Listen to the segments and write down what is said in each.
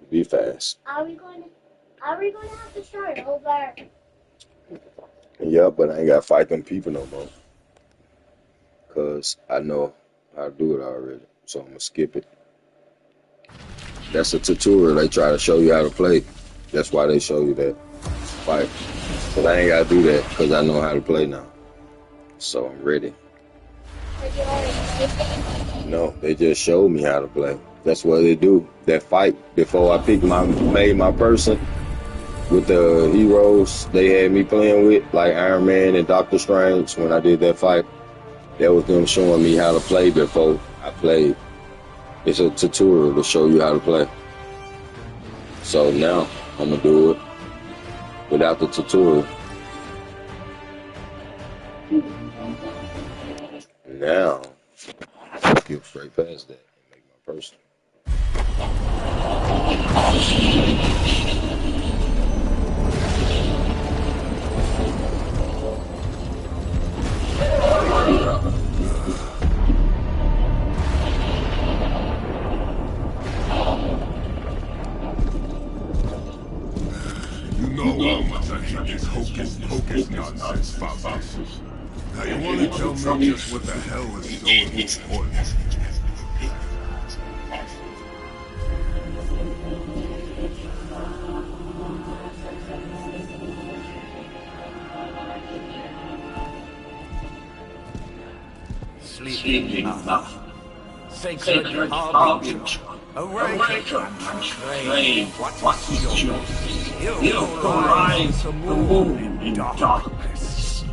Be fast. Are we going to have to start over? Yeah, but I ain't gotta fight them people no more. Cause I know how to do it already. So I'm gonna skip it. That's a tutorial. They try to show you how to play. That's why they show you that fight. But I ain't gotta do that because I know how to play now. So I'm ready. No, they just showed me how to play. That's what they do. That fight before I made my person with the heroes they had me playing with, like Iron Man and Doctor Strange. When I did that fight, that was them showing me how to play before I played. It's a tutorial to show you how to play. So now I'm gonna do it without the tutorial. Now, skip straight past that and make my person. You know how much I hate this hocus pocus nonsense, Faustus. Now you want to tell me just what the hell is so important? Sleeping enough. Sacred Arbiter. Awaken and train. What is yours? You who rise the moon in darkness.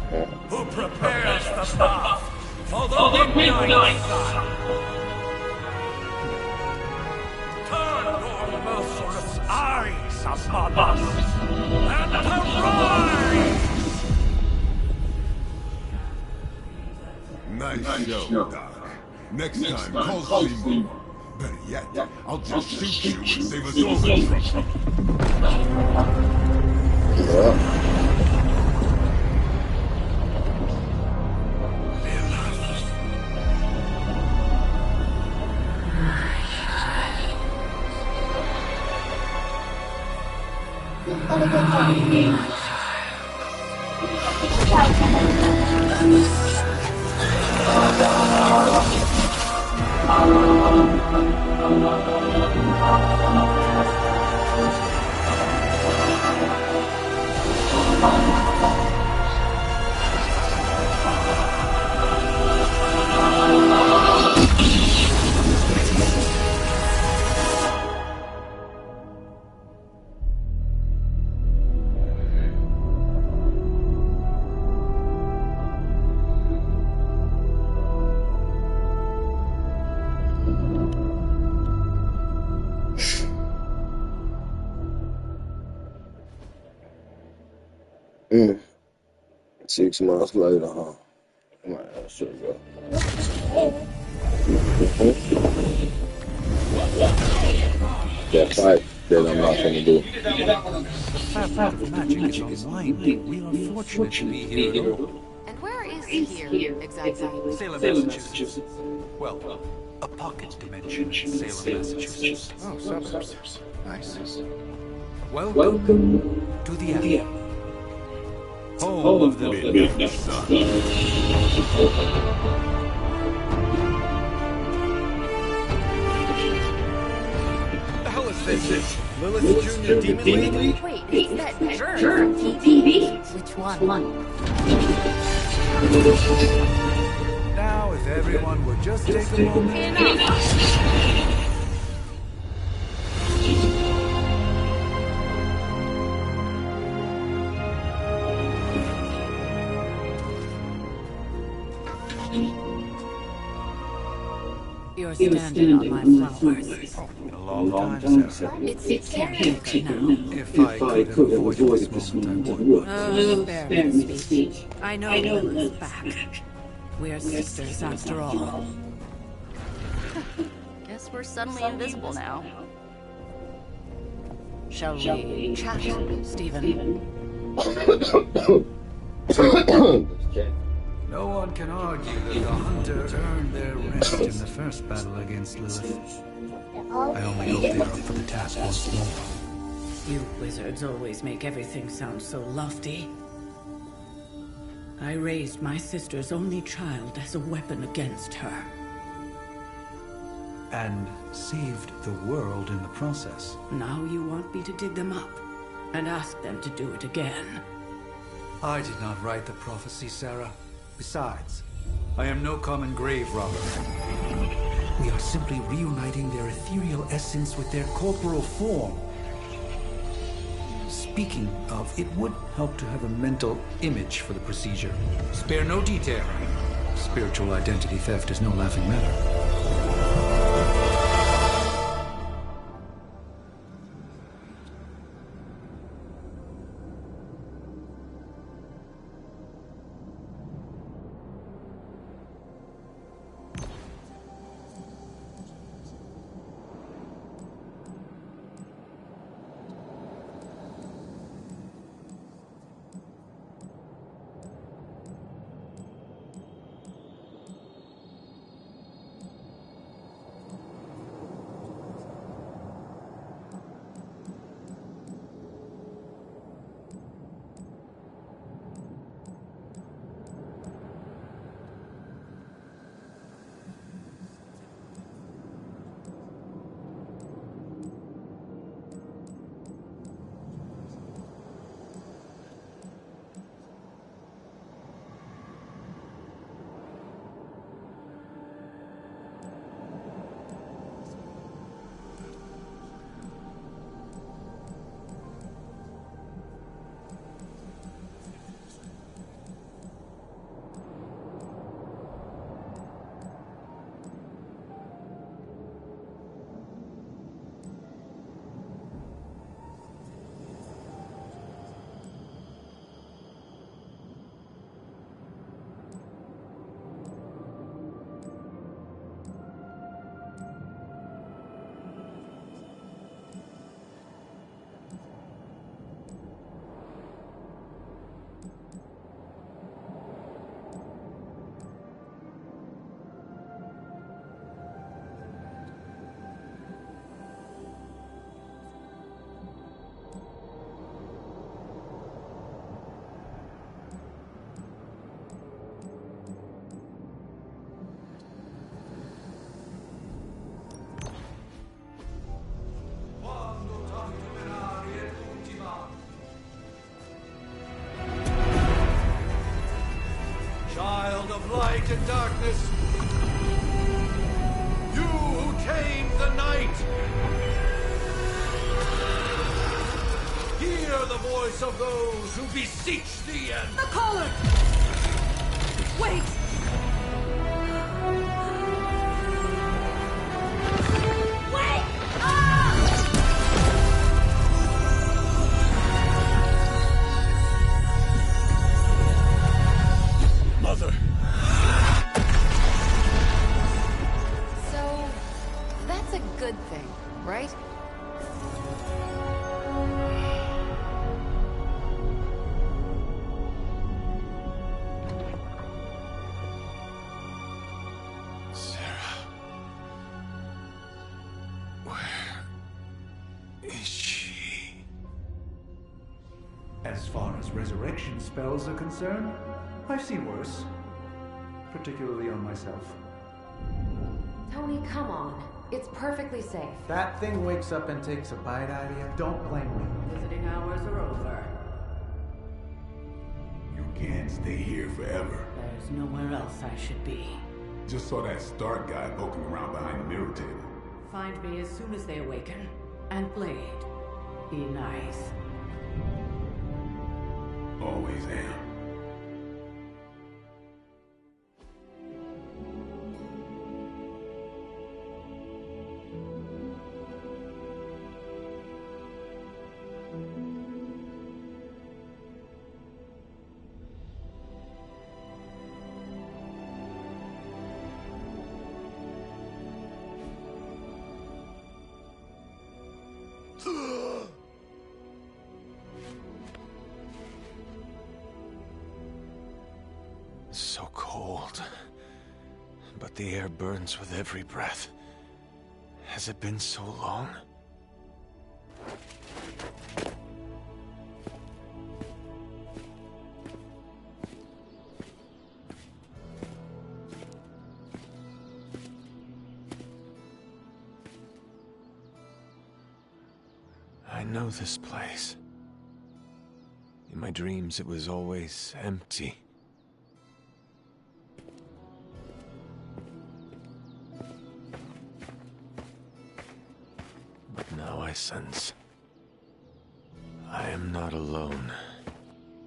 Who prepares the path for the midnight sun. Turn your merciless eyes upon us and arise! Nice show, Doc. Next time, call Seymour. Better yet, I'll just shoot you and save us all the trouble. Yeah. Mm. 6 months later, huh? Man, I should go. That fight that I'm not gonna do. The fabric of magic is unwinding. We are fortunate to be here at all. And where is here exactly? Salem, Massachusetts. Well, a pocket dimension in Salem, Massachusetts. Oh, suburbs. Nice. Welcome to the Abbey. Home of the midnight sun. The hell is this? Lilith Jr. Demon League? Wait, it's that jerk from TV. Which one? Now, if everyone would just take a moment. You're standing on my flowers. Oh, a long time, sir. It's caretaker now. If I could have avoided this moment, I would. Oh, spare me speech. I know Lilith's back. We're sisters after all. Guess we're suddenly invisible now. Shall we chat, Stephen? Let's check. No one can argue that the Hunter earned their rest in the first battle against Lilith. I only hope they're up for the task once more. You wizards always make everything sound so lofty. I raised my sister's only child as a weapon against her. And saved the world in the process. Now you want me to dig them up and ask them to do it again. I did not write the prophecy, Sarah. Besides, I am no common grave robber. We are simply reuniting their ethereal essence with their corporal form. Speaking of, it would help to have a mental image for the procedure. Spare no detail. Spiritual identity theft is no laughing matter. Light and darkness, you who tame the night, hear the voice of those who beseech thee and... The collar! Wait! Wait! Ah! Mother! Good thing, right? Sarah. Where is she? As far as resurrection spells are concerned, I've seen worse. Particularly on myself. Tony, come on. It's perfectly safe. That thing wakes up and takes a bite out of you. Don't blame me. Visiting hours are over. You can't stay here forever. There's nowhere else I should be. Just saw that Stark guy poking around behind the mirror table. Find me as soon as they awaken. And Blade, be nice. Always am. So cold. But the air burns with every breath. Has it been so long? I know this place. In my dreams, it was always empty. But now I sense I am not alone.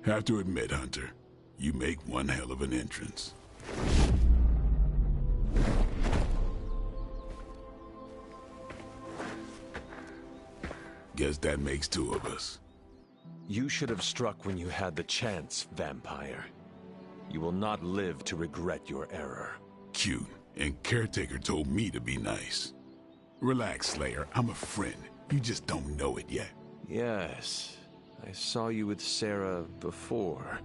Have to admit, Hunter, you make one hell of an entrance. Guess that makes two of us. You should have struck when you had the chance, vampire. You will not live to regret your error. Cute, and Caretaker told me to be nice. Relax, Slayer, I'm a friend. You just don't know it yet. Yes, I saw you with Sarah before.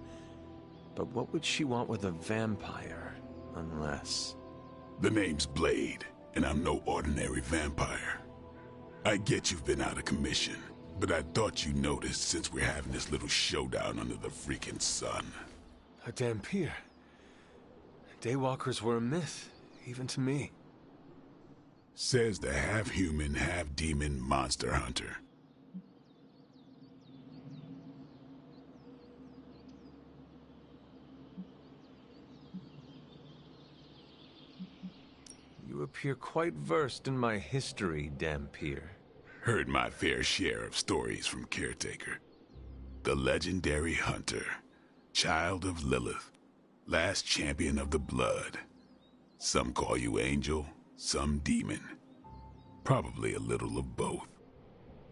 But what would she want with a vampire, unless... The name's Blade, and I'm no ordinary vampire. I get you've been out of commission, but I thought you noticed since we're having this little showdown under the freaking sun. A Dhampir. Daywalkers were a myth, even to me. Says the half-human, half-demon monster hunter. You appear quite versed in my history, Dhampir. Heard my fair share of stories from Caretaker. The legendary hunter, child of Lilith, last champion of the blood. Some call you angel, some demon. Probably a little of both.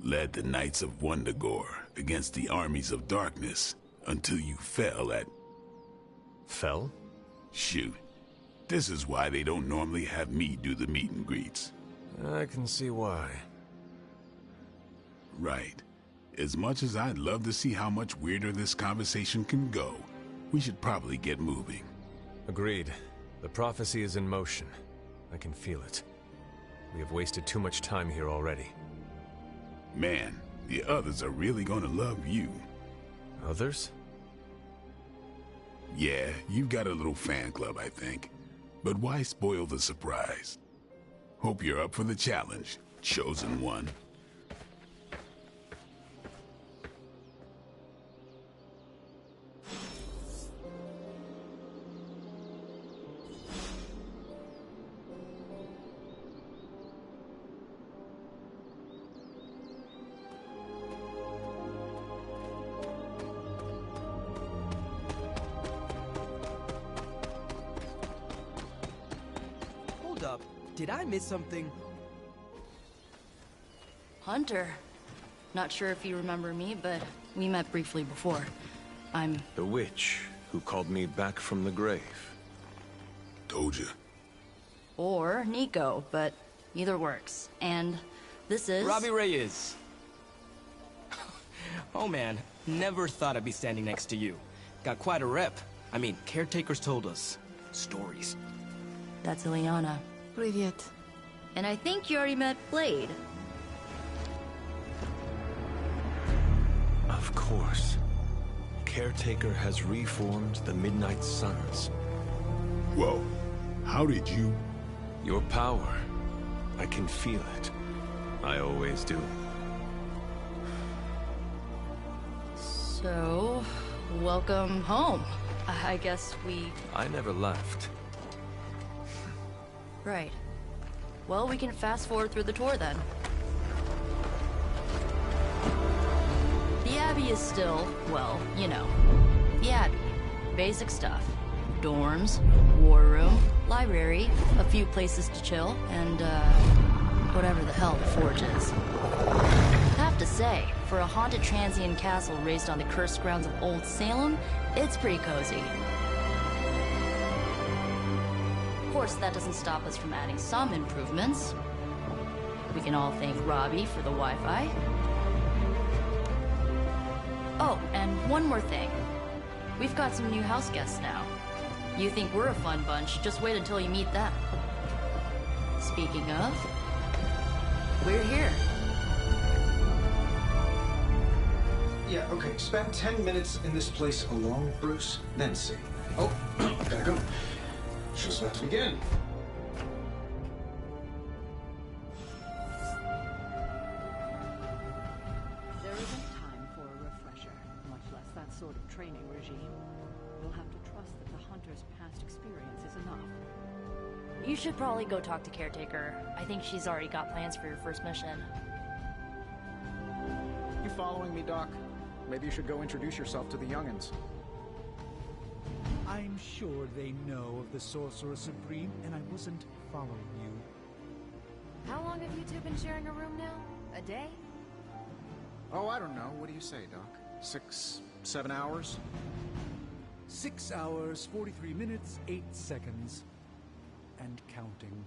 Led the Knights of Wundagore against the armies of darkness until you fell at... Fell? Shoot. This is why they don't normally have me do the meet and greets. I can see why. Right. As much as I'd love to see how much weirder this conversation can go, we should probably get moving. Agreed. The prophecy is in motion. I can feel it. We have wasted too much time here already. Man, the others are really gonna love you. Others? Yeah, you've got a little fan club, I think. But why spoil the surprise? Hope you're up for the challenge, chosen one. Did I miss something? Hunter. Not sure if you remember me, but we met briefly before. I'm... The witch who called me back from the grave. Told you. Or Nico, but either works. And this is... Robbie Reyes. Oh man, never thought I'd be standing next to you. Got quite a rep. I mean, Caretakers told us stories. That's Ileana. Привет. And I think you already met Blade. Of course. Caretaker has reformed the Midnight Suns. Whoa. How did you... Your power. I can feel it. I always do. So... welcome home. I guess we... I never left. Right. Well, we can fast forward through the tour then. The Abbey is still, well, you know, the Abbey. Basic stuff. Dorms, war room, library, a few places to chill, and, whatever the hell the Forge is. Have to say, for a haunted transient castle raised on the cursed grounds of Old Salem, it's pretty cozy. Of course, that doesn't stop us from adding some improvements. We can all thank Robbie for the Wi-Fi. Oh, and one more thing. We've got some new house guests now. You think we're a fun bunch, just wait until you meet them. Speaking of, we're here. Yeah, okay. Spend 10 minutes in this place alone, Bruce, then see. Oh, gotta go. Show's about to begin. There isn't time for a refresher, much less that sort of training regime. You'll have to trust that the Hunter's past experience is enough. You should probably go talk to Caretaker. I think she's already got plans for your first mission. You following me, Doc? Maybe you should go introduce yourself to the young'uns. I'm sure they know of the Sorcerer Supreme, and I wasn't following you. How long have you two been sharing a room now? A day? Oh, I don't know. What do you say, Doc? 6, 7 hours? 6 hours, 43 minutes, 8 seconds. And counting.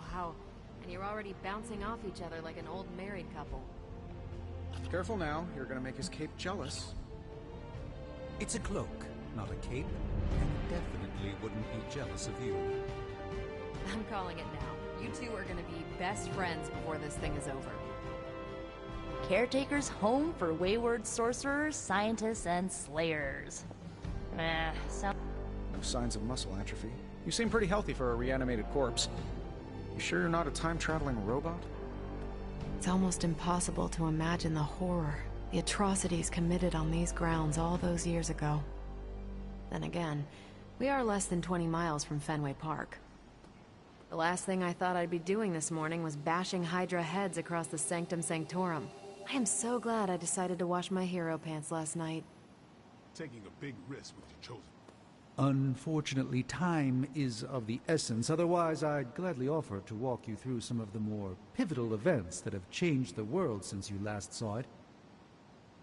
Wow. And you're already bouncing off each other like an old married couple. Careful now. You're gonna make his cape jealous. It's a cloak, not a cape, and it definitely wouldn't be jealous of you. I'm calling it now. You two are gonna be best friends before this thing is over. Caretaker's home for wayward sorcerers, scientists, and slayers. No signs of muscle atrophy. You seem pretty healthy for a reanimated corpse. You sure you're not a time-traveling robot? It's almost impossible to imagine the horror, the atrocities committed on these grounds all those years ago. Then again, we are less than 20 miles from Fenway Park. The last thing I thought I'd be doing this morning was bashing Hydra heads across the Sanctum Sanctorum. I am so glad I decided to wash my hero pants last night. Taking a big risk with your chosen. Unfortunately, time is of the essence. Otherwise, I'd gladly offer to walk you through some of the more pivotal events that have changed the world since you last saw it.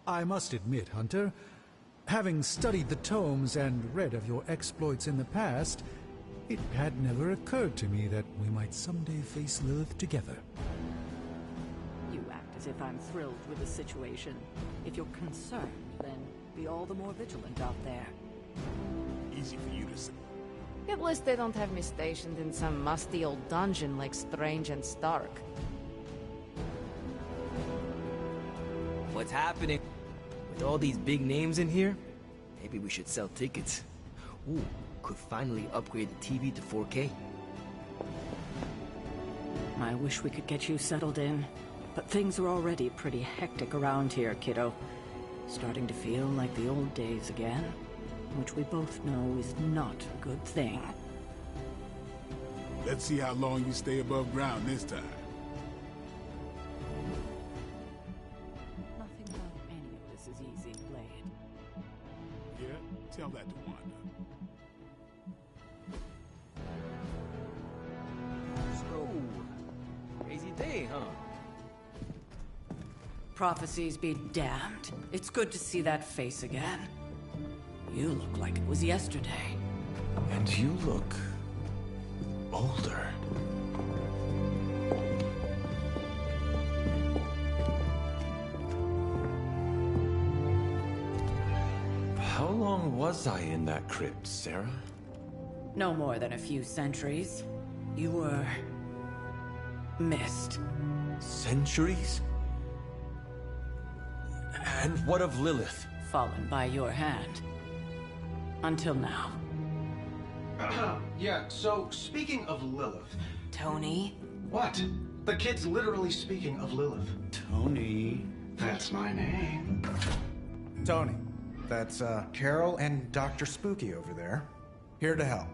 I must admit, Hunter, having studied the tomes and read of your exploits in the past, it had never occurred to me that we might someday face Lilith together. You act as if I'm thrilled with the situation. If you're concerned, then be all the more vigilant out there. Easy for you to say. At least they don't have me stationed in some musty old dungeon like Strange and Stark. What's happening? With all these big names in here, maybe we should sell tickets. Ooh, could finally upgrade the TV to 4K. I wish we could get you settled in, but things are already pretty hectic around here, kiddo. Starting to feel like the old days again, which we both know is not a good thing. Let's see how long you stay above ground this time. Nothing about any of this is easy, Blade. Yeah? Tell that to Wanda. So, crazy day, huh? Prophecies be damned. It's good to see that face again. You look like it was yesterday. And you look older. How long was I in that crypt, Sarah? No more than a few centuries. You were... missed. Centuries? And what of Lilith? Fallen by your hand. Until now. Yeah, so speaking of Lilith... Tony? What? The kid's literally speaking of Lilith. Tony. That's my name. Tony. That's, Carol and Dr. Spooky over there. Here to help.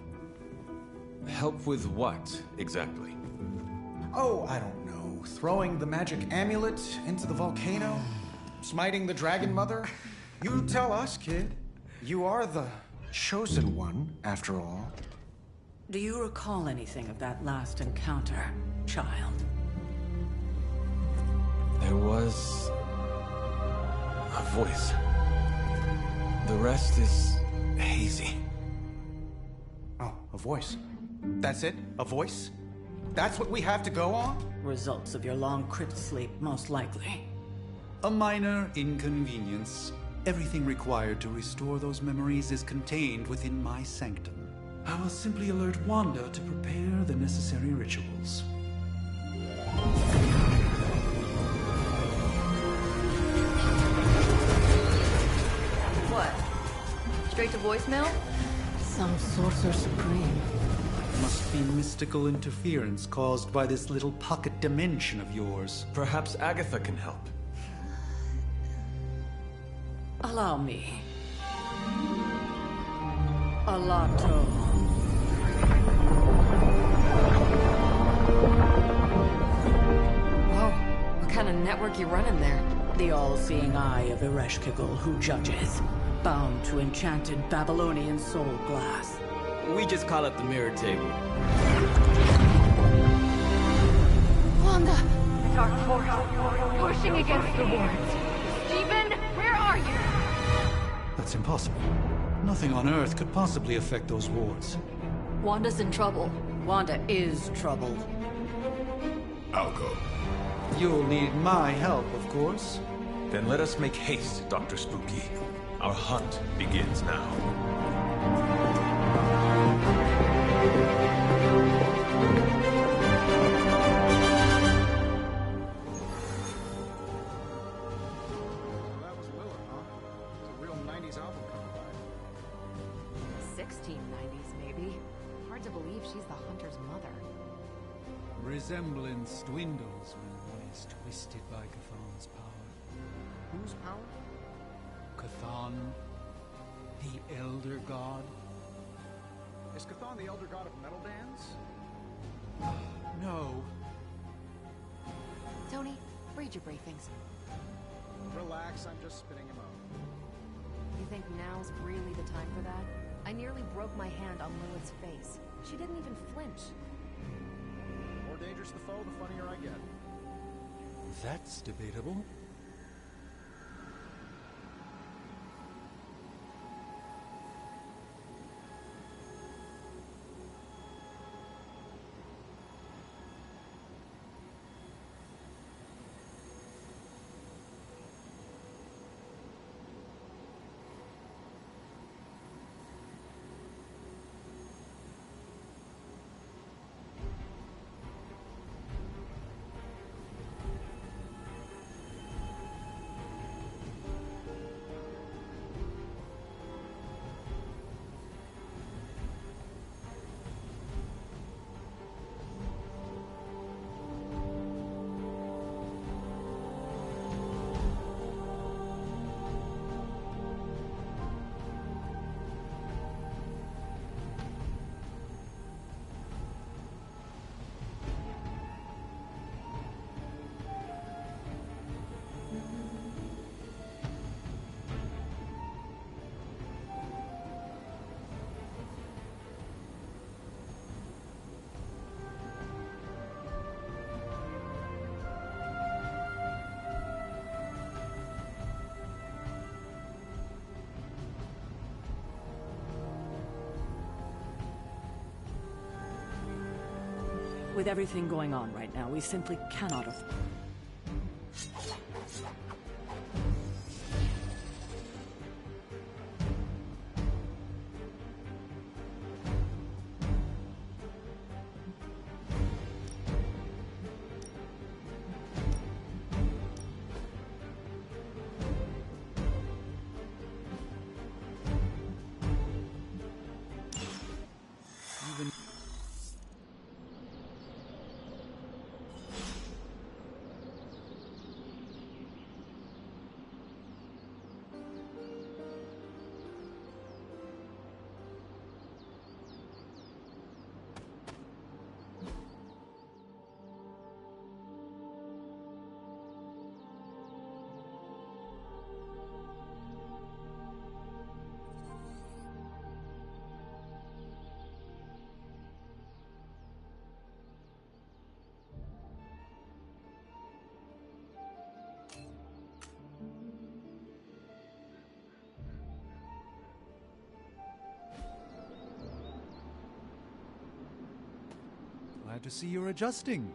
Help with what, exactly? Oh, I don't know. Throwing the magic amulet into the volcano? Smiting the Dragon Mother? You tell us, kid. You are the chosen one, after all. Do you recall anything of that last encounter, child? There was... a voice. The rest is hazy. Oh, a voice. That's it? A voice? That's what we have to go on? Results of your long crypt sleep, most likely. A minor inconvenience. Everything required to restore those memories is contained within my sanctum. I will simply alert Wanda to prepare the necessary rituals. What? Straight to voicemail? Some sorcerer supreme. Must be mystical interference caused by this little pocket dimension of yours. Perhaps Agatha can help. Allow me. Alato. Whoa, what kind of network you running there? The all-seeing eye of Ereshkigal who judges, bound to enchanted Babylonian soul glass. We just call it the mirror table. Wanda! Dark force, pushing against the wards. Stephen, where are you? That's impossible. Nothing on Earth could possibly affect those wards. Wanda's in trouble. Wanda is troubled. I'll go. You'll need my help, of course. Then let us make haste, Dr. Spooky. Our hunt begins now. That was Lilith, huh? It's a real 90s album cover by her. 1690s, maybe. Hard to believe she's the hunter's mother. Resemblance dwindles when one is twisted by Cthulhu's power. Whose power? Cthulhu, the Elder God. Is Cthulhu the elder god of metal bands? No. Tony, read your briefings. Relax, I'm just spitting him out. You think now's really the time for that? I nearly broke my hand on Lilith's face. She didn't even flinch. The more dangerous the foe, the funnier I get. That's debatable. With everything going on right now, we simply cannot afford. Glad to see you're adjusting.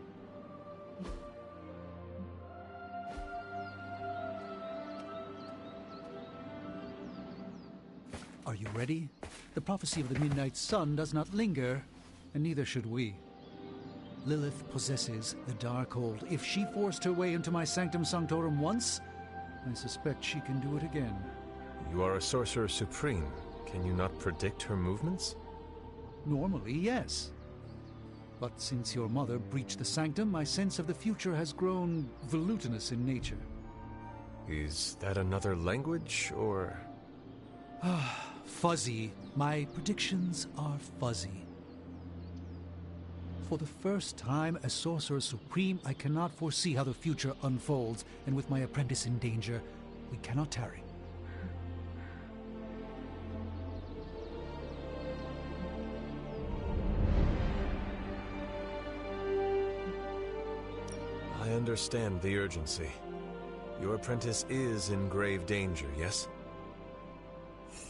Are you ready? The prophecy of the Midnight Sun does not linger, and neither should we. Lilith possesses the Darkhold. If she forced her way into my Sanctum Sanctorum once, I suspect she can do it again. You are a Sorcerer Supreme. Can you not predict her movements? Normally, yes. But since your mother breached the Sanctum, my sense of the future has grown volutinous in nature. Is that another language, or...? Fuzzy. My predictions are fuzzy. For the first time as Sorcerer Supreme, I cannot foresee how the future unfolds, and with my apprentice in danger, we cannot tarry. I understand the urgency. Your apprentice is in grave danger, yes?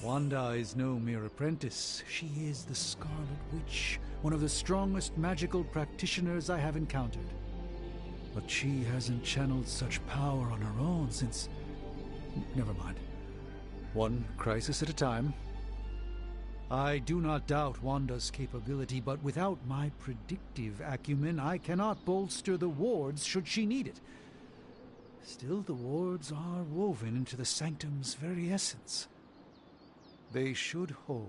Wanda is no mere apprentice. She is the Scarlet Witch, one of the strongest magical practitioners I have encountered. But she hasn't channeled such power on her own since... Never mind. One crisis at a time. I do not doubt Wanda's capability, but without my predictive acumen, I cannot bolster the wards should she need it. Still, the wards are woven into the Sanctum's very essence. They should hold.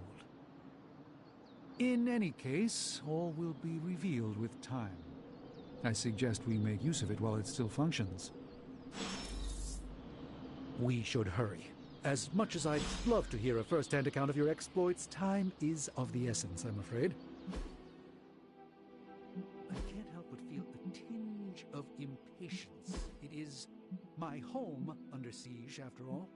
In any case, all will be revealed with time. I suggest we make use of it while it still functions. We should hurry. As much as I'd love to hear a first-hand account of your exploits, time is of the essence, I'm afraid. I can't help but feel a tinge of impatience. It is my home under siege, after all.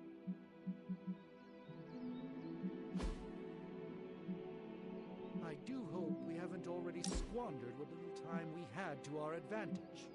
I do hope we haven't already squandered what little time we had to our advantage.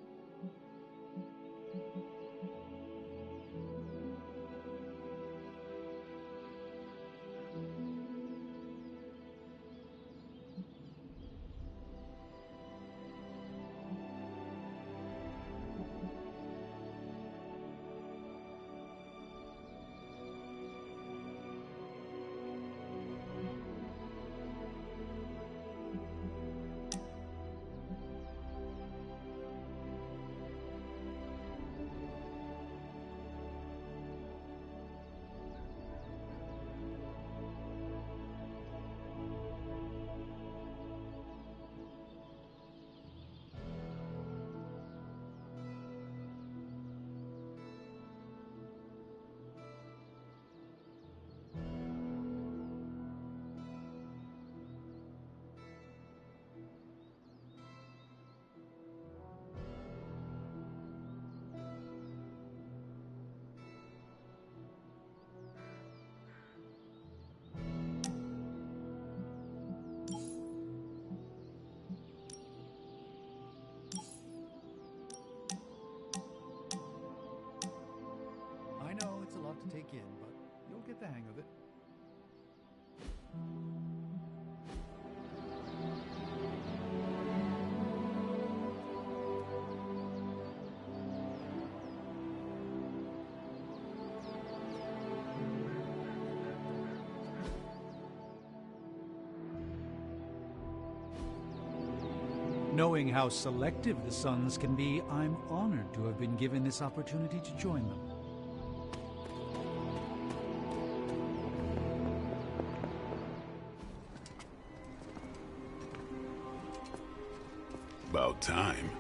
To take in, but you'll get the hang of it. Knowing how selective the Suns can be, I'm honored to have been given this opportunity to join them. About time.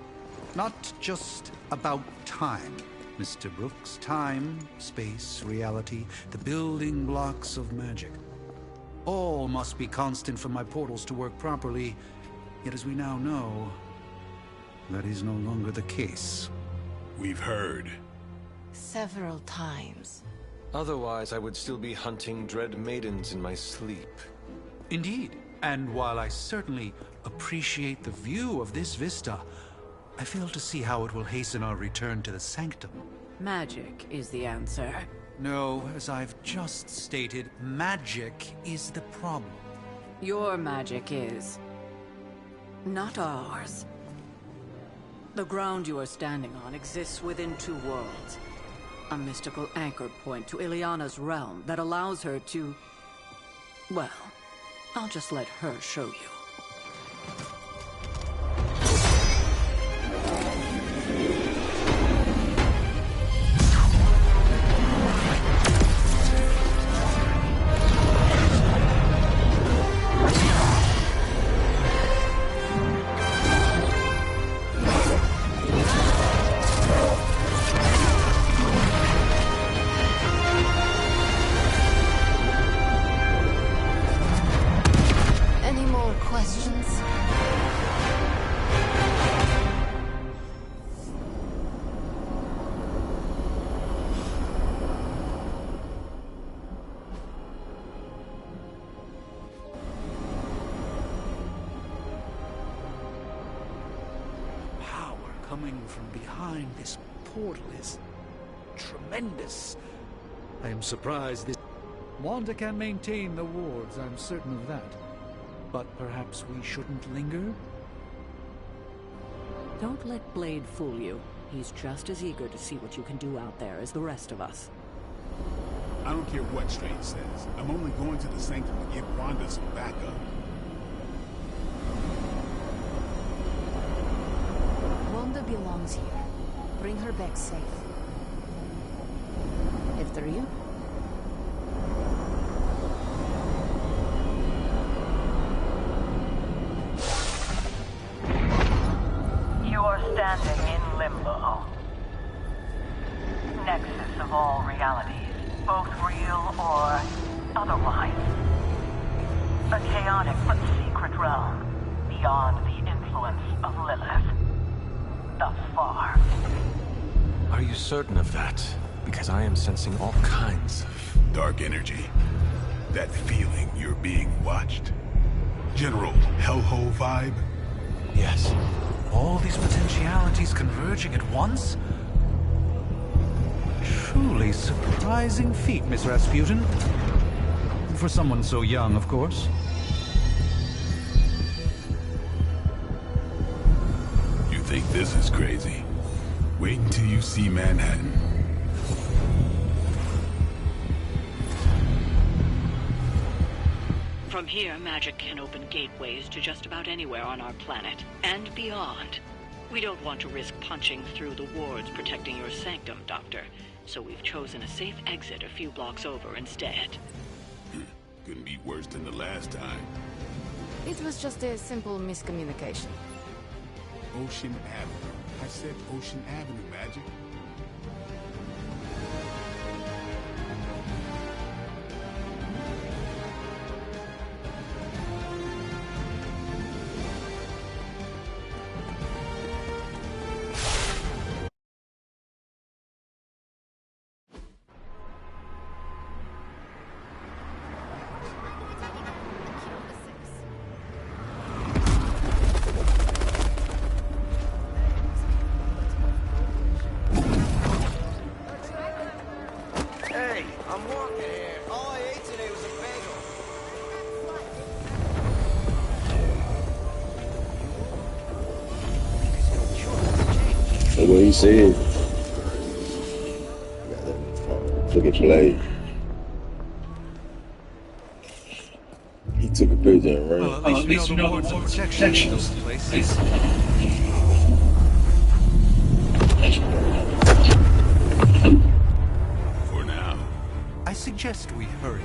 Not just about time, Mr. Brooks. Time, space, reality, the building blocks of magic. All must be constant for my portals to work properly, yet as we now know, that is no longer the case. We've heard. Several times. Otherwise, I would still be hunting dread maidens in my sleep. Indeed. And while I certainly appreciate the view of this vista, I fail to see how it will hasten our return to the Sanctum. Magic is the answer. No, as I've just stated, magic is the problem. Your magic is... not ours. The ground you are standing on exists within two worlds. A mystical anchor point to Ileana's realm that allows her to... Well, I'll just let her show you. Any more questions? Power coming from behind this portal is tremendous. I am surprised this... Wanda can maintain the wards, I'm certain of that. But perhaps we shouldn't linger? Don't let Blade fool you. He's just as eager to see what you can do out there as the rest of us. I don't care what Strange says. I'm only going to the Sanctum to give Wanda some backup. Wanda belongs here. Bring her back safe. After you. You are standing in limbo. Nexus of all realities, both real or otherwise. A chaotic but secret realm, beyond the influence of Lilith. Thus far. Are you certain of that? Because I am sensing all kinds of... dark energy. That feeling you're being watched. General hellhole vibe? Yes. All these potentialities converging at once? Truly surprising feat, Miss Rasputin. For someone so young, of course. You think this is crazy? Wait until you see Manhattan. From here, magic can open gateways to just about anywhere on our planet, and beyond. We don't want to risk punching through the wards protecting your sanctum, Doctor, so we've chosen a safe exit a few blocks over instead. Couldn't be worse than the last time. It was just a simple miscommunication. Ocean Avenue. I said Ocean Avenue, Magic. Hey, I'm walking here. All I ate today was a bagel. That's what he said. Look at Blade. He took a picture and ran. Well, at least we know the wards of protection in those places. For now. I suggest we hurry.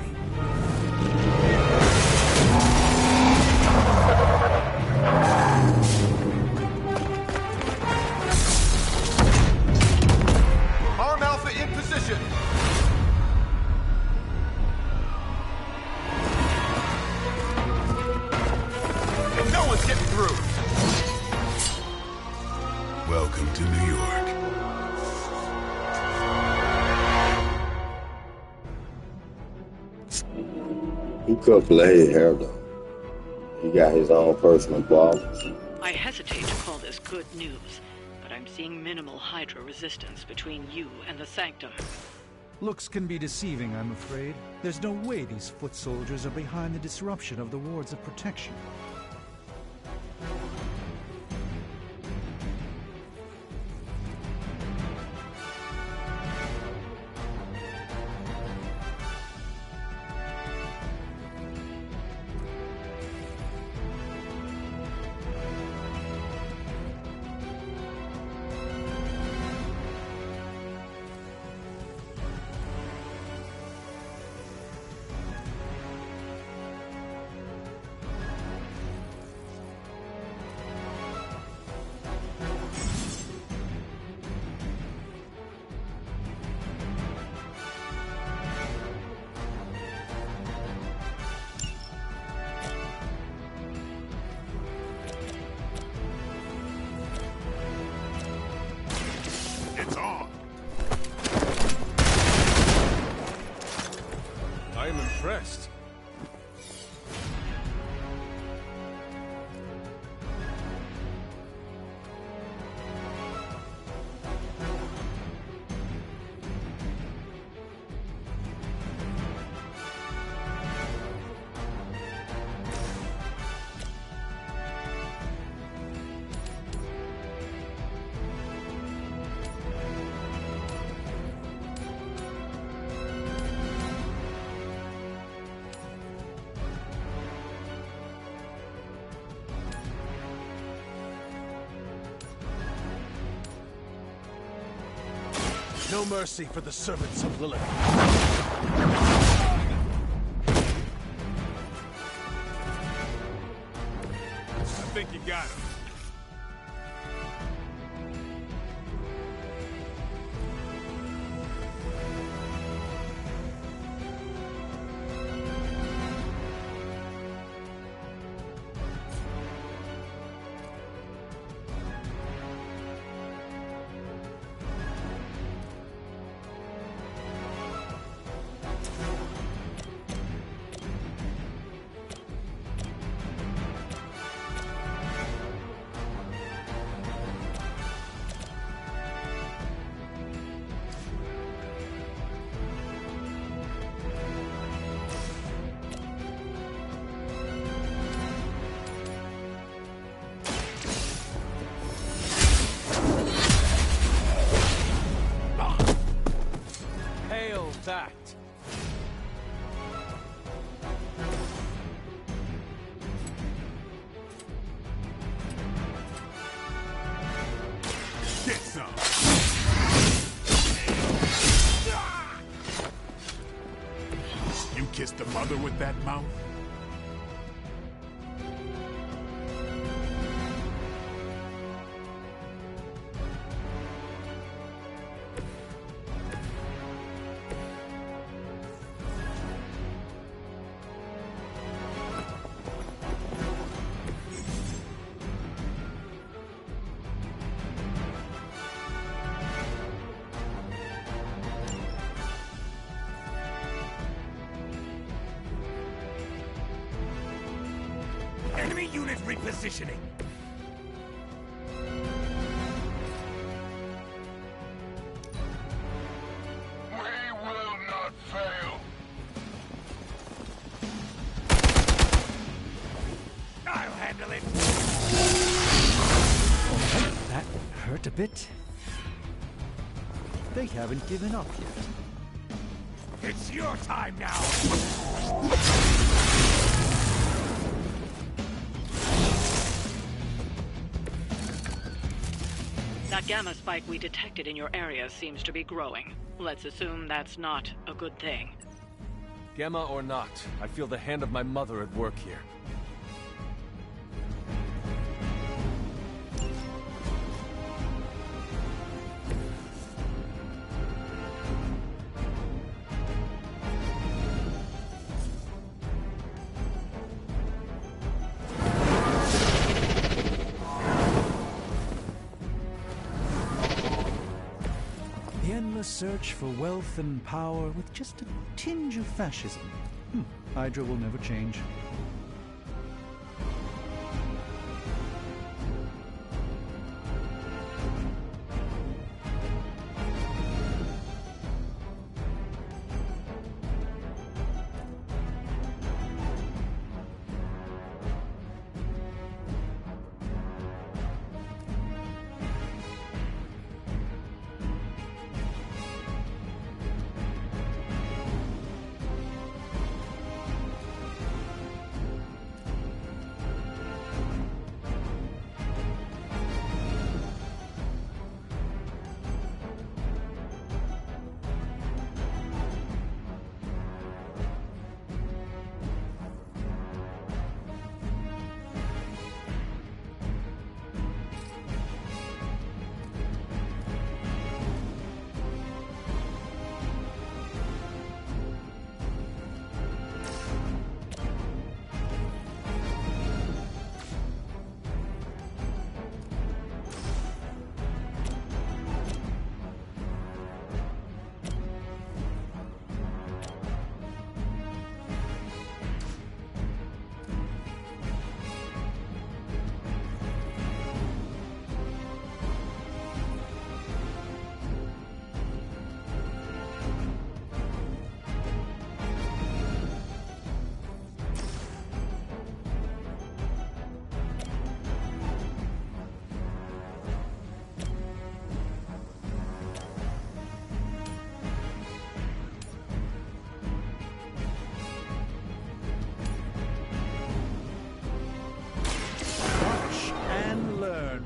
Arm Alpha in position. No one's getting through. Welcome to New York. He cut Blade hair though. He got his own personal problems. I hesitate to call this good news, but I'm seeing minimal Hydra resistance between you and the Sanctum. Looks can be deceiving, I'm afraid. There's no way these foot soldiers are behind the disruption of the wards of protection. No mercy for the servants of Lilith. I think you got him. That. Get some. You kissed the mother with that mouth? Enemy unit repositioning. We will not fail. I'll handle it. That hurt a bit. They haven't given up yet. It's your time now. That gamma spike we detected in your area seems to be growing. Let's assume that's not a good thing. Gamma or not, I feel the hand of my mother at work here. Search for wealth and power with just a tinge of fascism. Hydra will never change.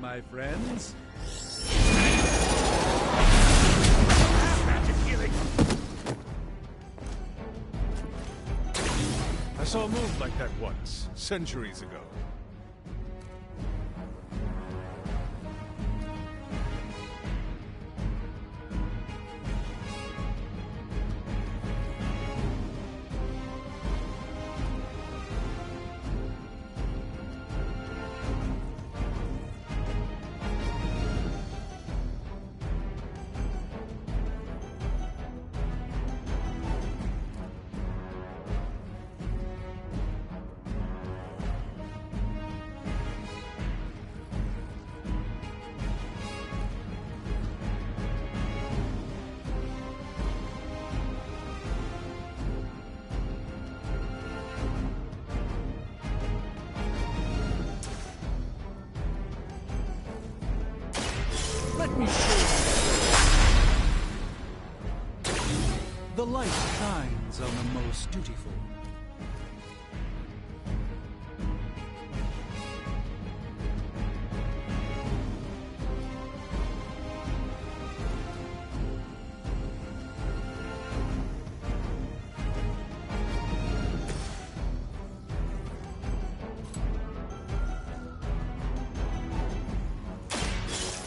My friends. saw a move like that once, centuries ago. Let me show you. The light shines on the most dutiful.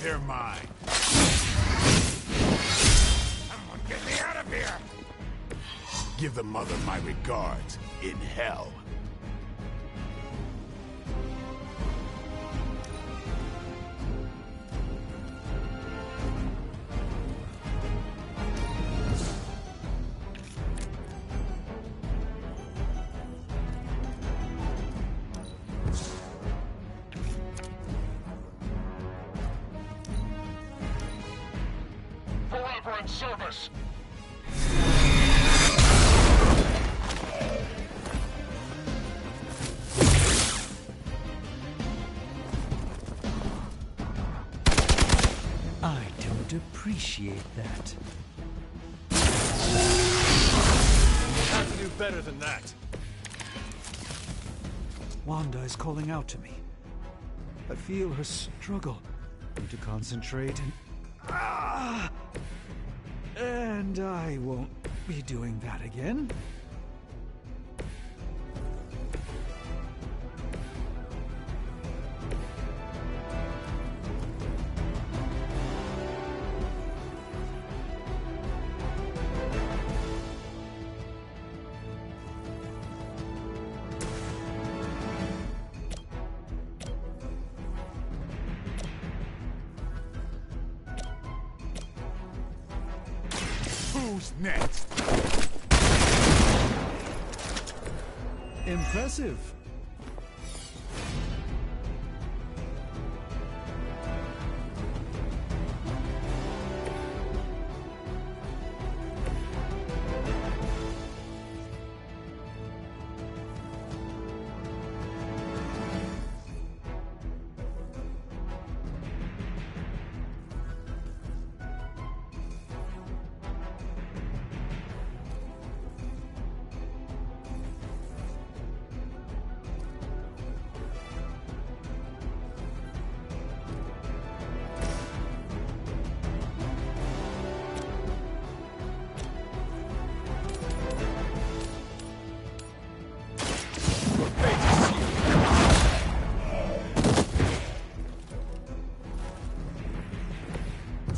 They're mine. Someone get me out of here! Give the mother my regards in hell. Forever in service! I don't appreciate that. Have to do better than that. Wanda is calling out to me. I feel her struggle. Need to concentrate and... And I won't be doing that again. Who's next? Impressive.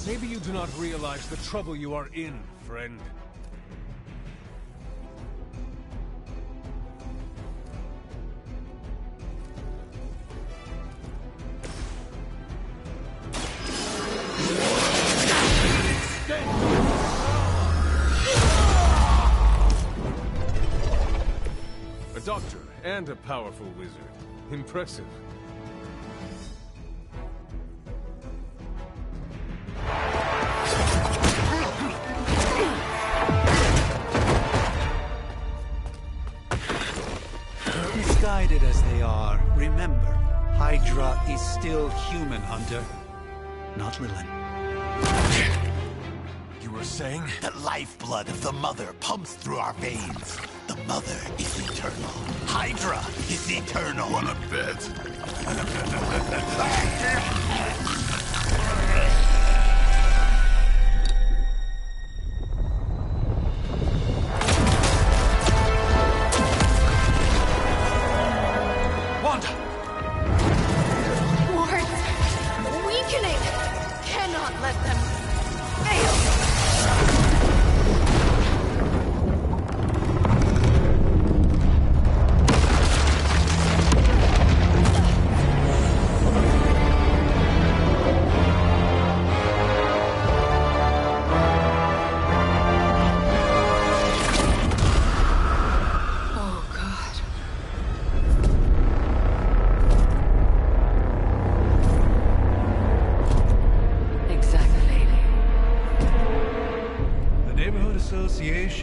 Maybe you do not realize the trouble you are in, friend. A doctor and a powerful wizard. Impressive. Misguided as they are, remember, Hydra is still human, Hunter. Not Lilin. You were saying? The lifeblood of the Mother pumps through our veins. The Mother is eternal. Hydra is eternal. Wanna bet?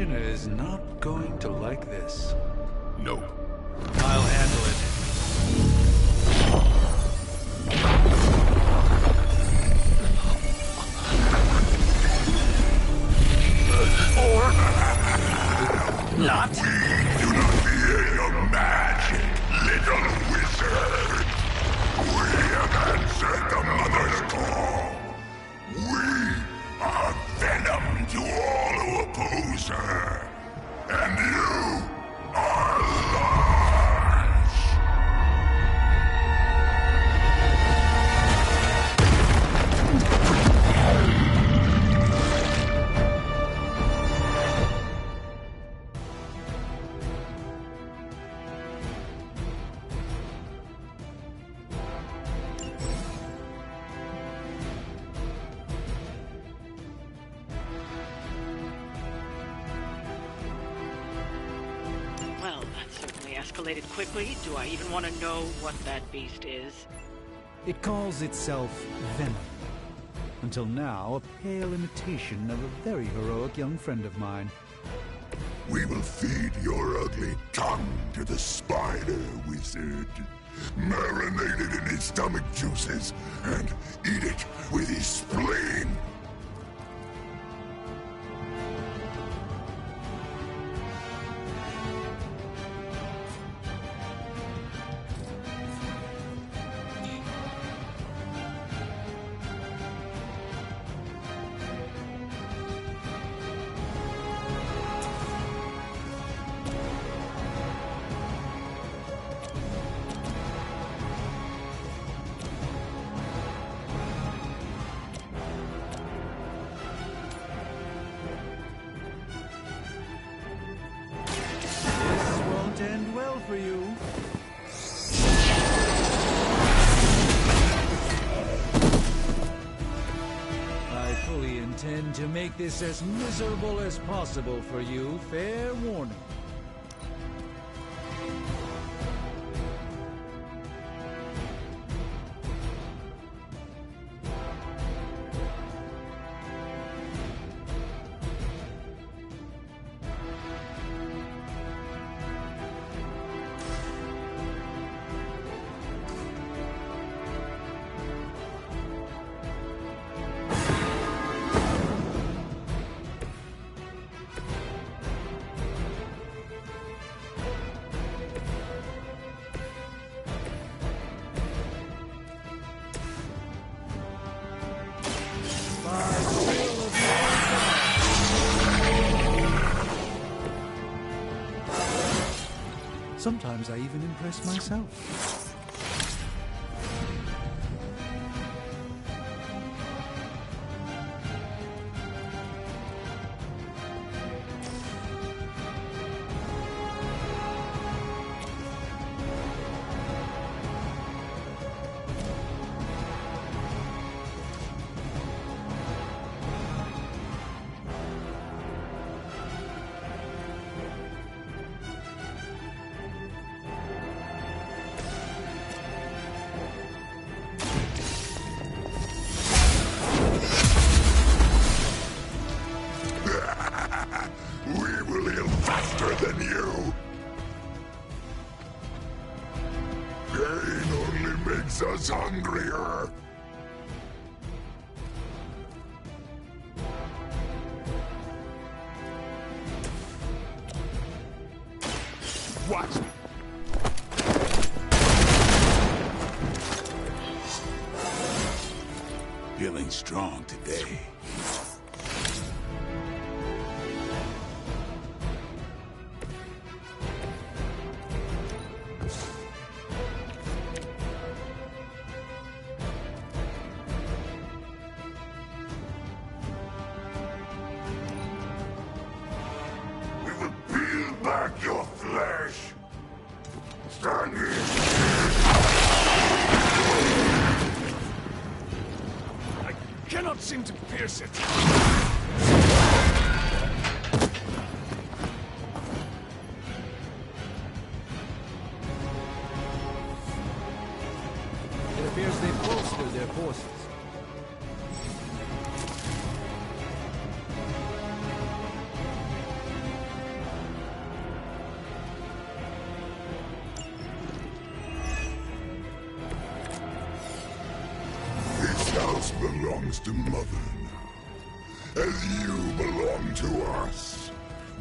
Commissioner is not going to like this. No. I'll handle it. Or not. We do not fear your magic, little wizard. We have answered the Mother's call. We are venom to all who oppose her. And you are large. Well, that certainly escalated quickly. Do I even want to know what that beast is? It calls itself Venom. Until now, a pale imitation of a very heroic young friend of mine. We will feed your ugly tongue to the spider wizard. Marinate it in his stomach juices and eat it with his spleen. End well for you. I fully intend to make this as miserable as possible for you. Fair warning. Sometimes I even impress myself. Us hungrier. Watch me. Feeling strong today. Back your flesh! Stand in! I cannot seem to pierce it. It appears they've bolstered their forces. belongs to Mother now. As you belong to us.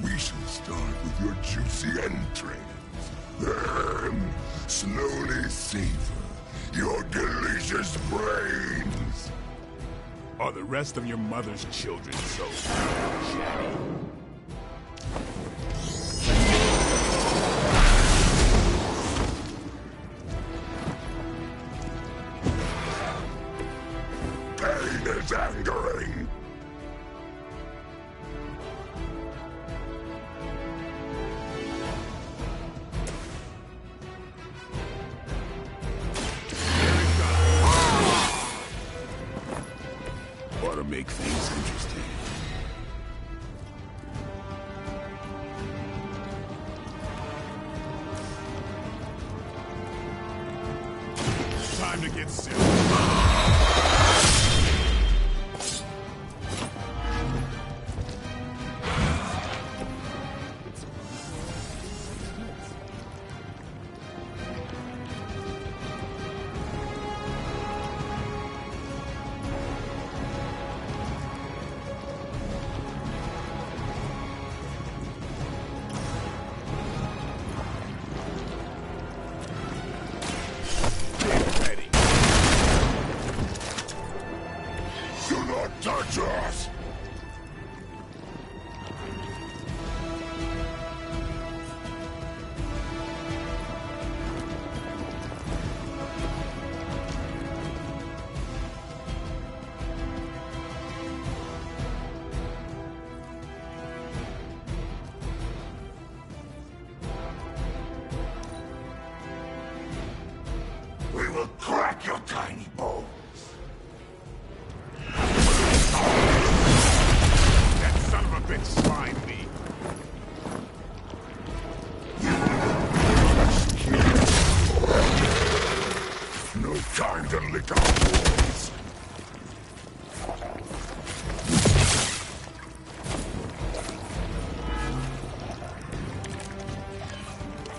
We shall start with your juicy entrails. Then, slowly savor your delicious brains. Are the rest of your mother's children so shabby? Pain is angering. Ought to make things interesting. Time to get serious. Do not touch us! We will crack your tiny bones. That son of a bitch slimed me. No time to lick our wounds.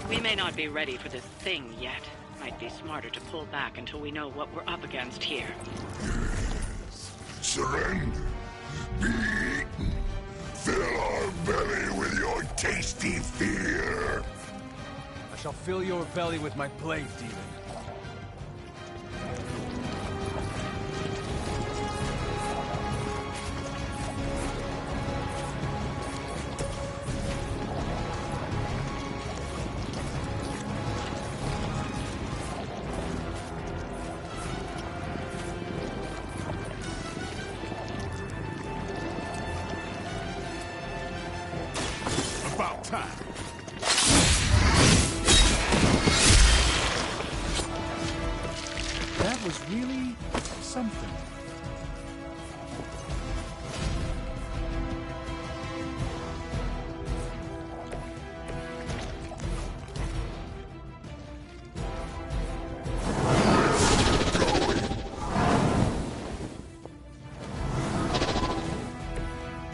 We may not be ready for this thing yet. Might be smarter to pull back until we know what we're up against here. Surrender. Be eaten. Fill our belly with your tasty fear. I shall fill your belly with my blade, demon. About time. That was really something.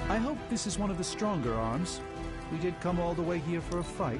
I hope this is one of the stronger arms. We did come all the way here for a fight.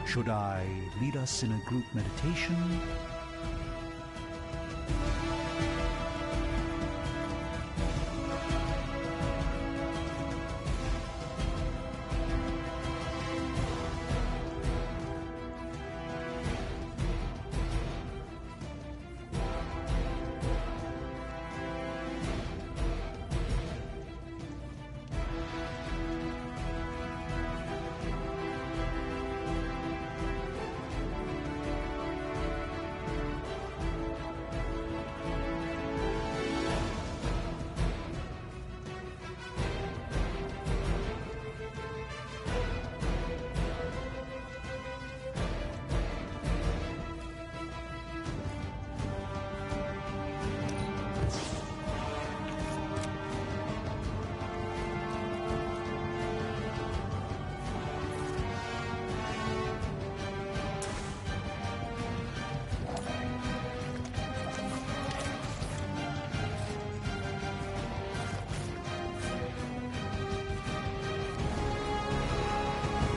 Should I lead us in a group meditation?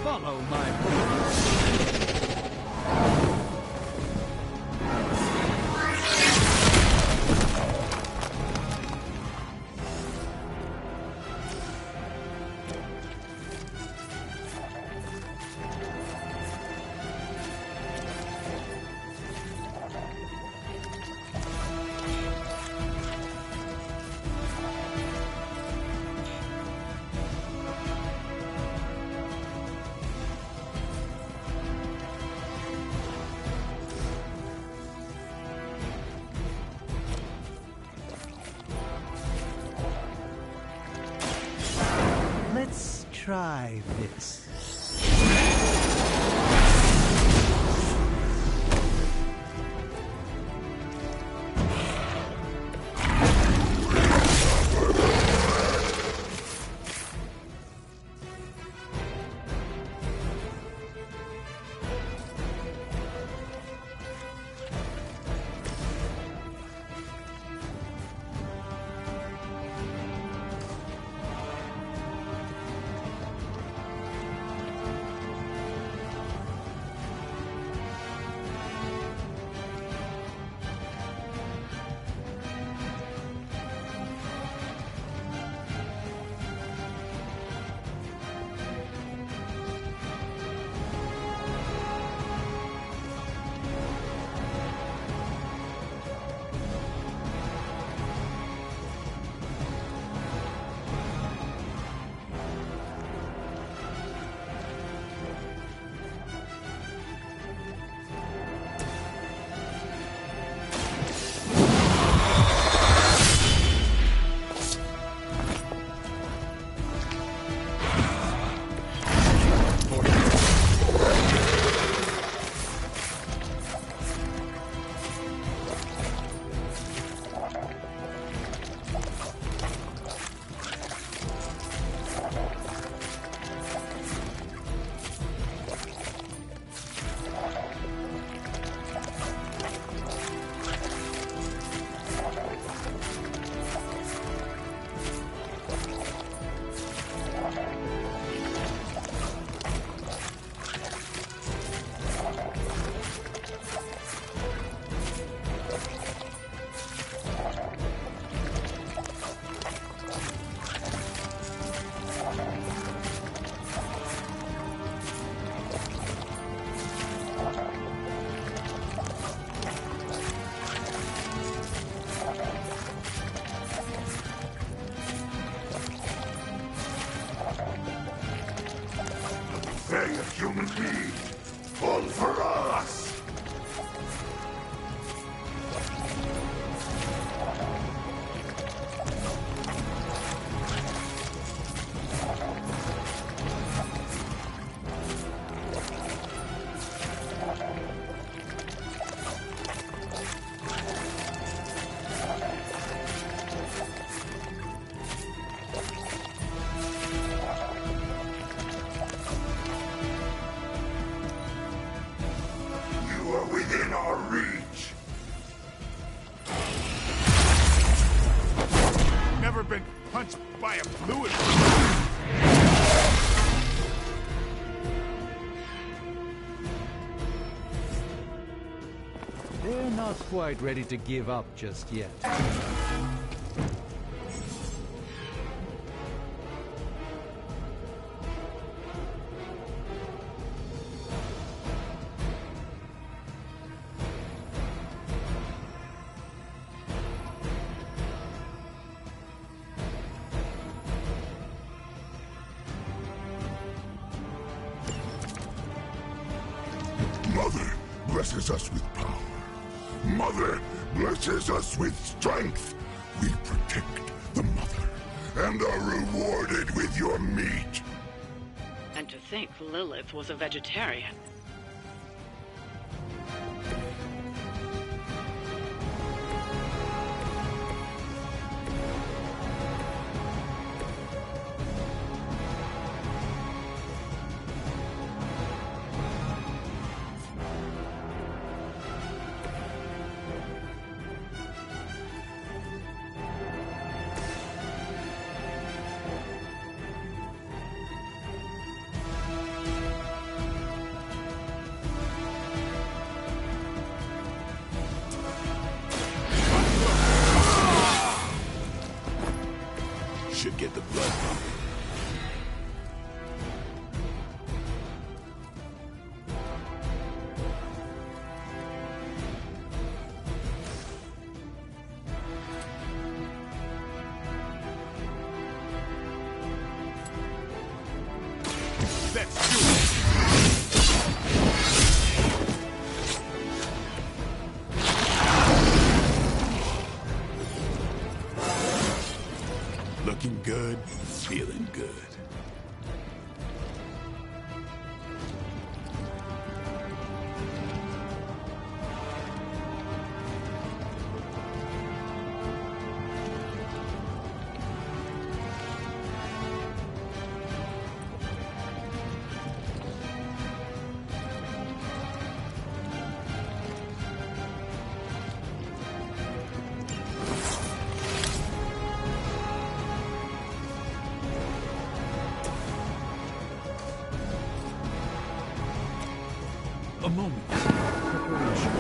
Follow my orders. Let's try this. Human being, all for us! Within our reach. Never been punched by a fluid. They're not quite ready to give up just yet. Mother blesses us with power. Mother blesses us with strength. We protect the Mother and are rewarded with your meat. And to think Lilith was a vegetarian. Let's do it! Looking good, feeling good. A moment. Preparation.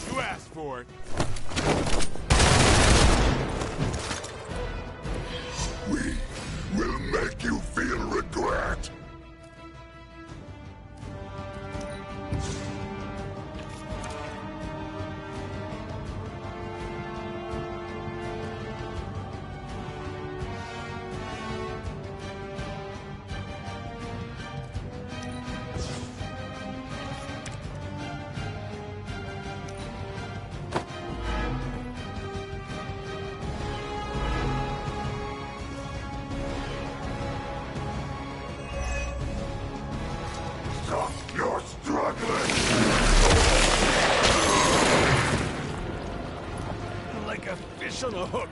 You asked for it. We will make you feel regret. Stop your struggling! Like a fish on a hook.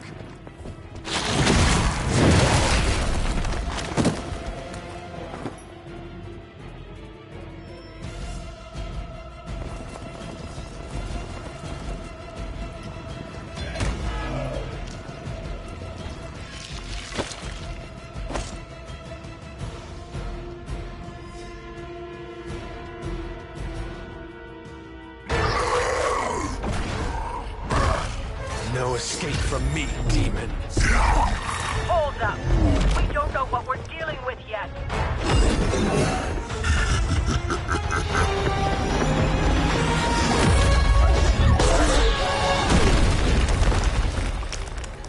No escape from me, demon. Hold up. We don't know what we're dealing with yet.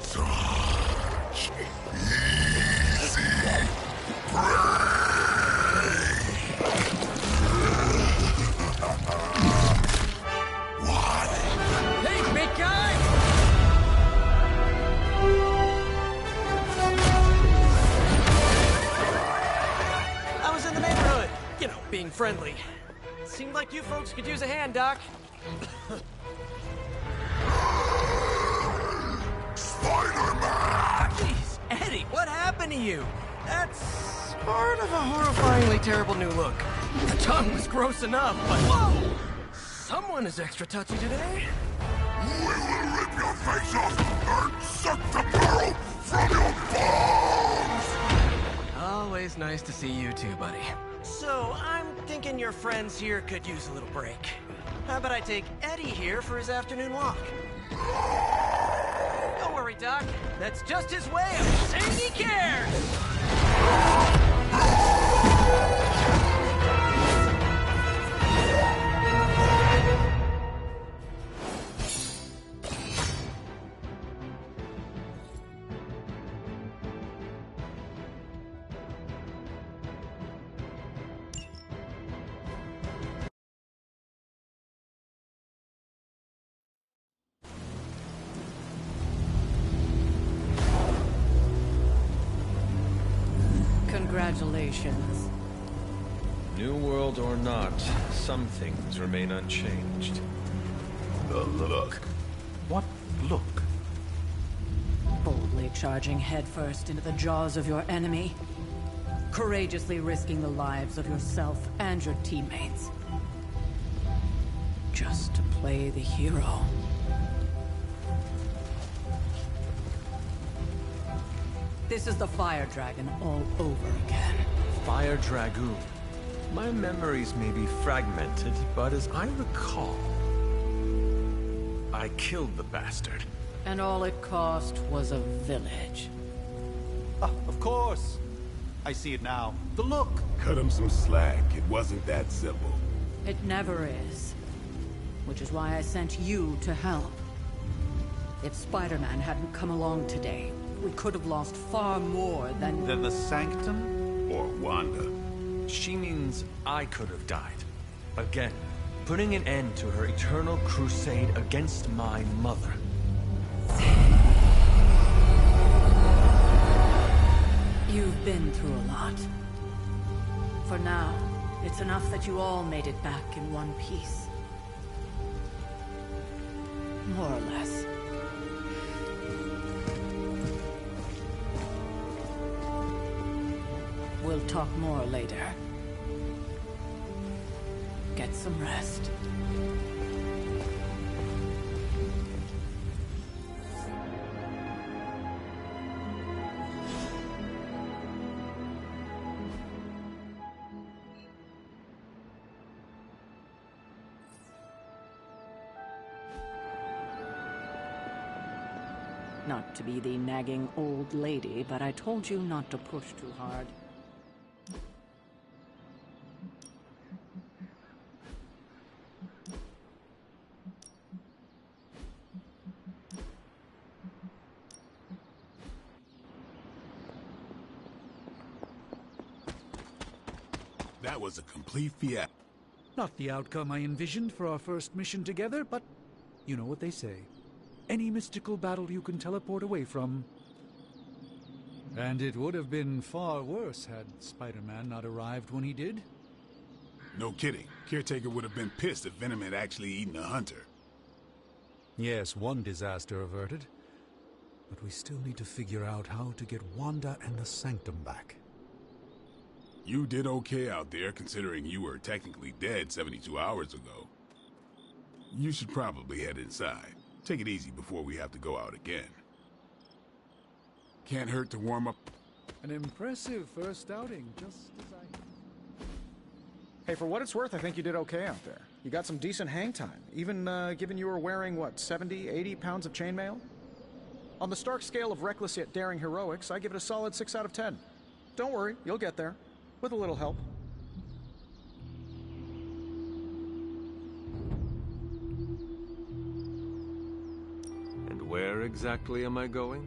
Such easy prey. Hey, big guy! I was in the neighborhood. You know, being friendly. Seemed like you folks could use a hand, Doc. Spider-Man! Jeez, Eddie, what happened to you? That's sort of a horrifyingly terrible new look. The tongue was gross enough, but whoa! Someone is extra touchy today. We will rip your face off and suck the marrow from your bones! Always nice to see you too, buddy. So, I'm thinking your friends here could use a little break. How about I take Eddie here for his afternoon walk? Don't worry, Doc. That's just his way of saying he cares! Congratulations. New world or not, some things remain unchanged. The look. What look? Boldly bravely charging headfirst into the jaws of your enemy, courageously risking the lives of yourself and your teammates, just to play the hero. This is the Fire Dragon all over again. Fire Dragoon. My memories may be fragmented, but as I recall, I killed the bastard. And all it cost was a village. Of course. I see it now. The look. Cut him some slack. It wasn't that simple. It never is. Which is why I sent you to help. If Spider-Man hadn't come along today, we could have lost far more than... Than the Sanctum? Or Wanda. She means I could have died. Again, putting an end to her eternal crusade against my mother. You've been through a lot. For now, it's enough that you all made it back in one piece. More or less. We'll talk more later. Get some rest. Not to be the nagging old lady, but I told you not to push too hard. That was a complete fiasco. Not the outcome I envisioned for our first mission together, but you know what they say. Any mystical battle you can teleport away from. And it would have been far worse had Spider-Man not arrived when he did. No kidding. Caretaker would have been pissed if Venom had actually eaten a hunter. Yes, one disaster averted. But we still need to figure out how to get Wanda and the Sanctum back. You did okay out there, considering you were technically dead 72 hours ago. You should probably head inside. Take it easy before we have to go out again. Can't hurt to warm up. An impressive first outing, just as I... Hey, for what it's worth, I think you did okay out there. You got some decent hang time, even given you were wearing, what, 70, 80 pounds of chainmail? On the Stark scale of reckless yet daring heroics, I give it a solid 6 out of 10. Don't worry, you'll get there. With a little help. And where exactly am I going?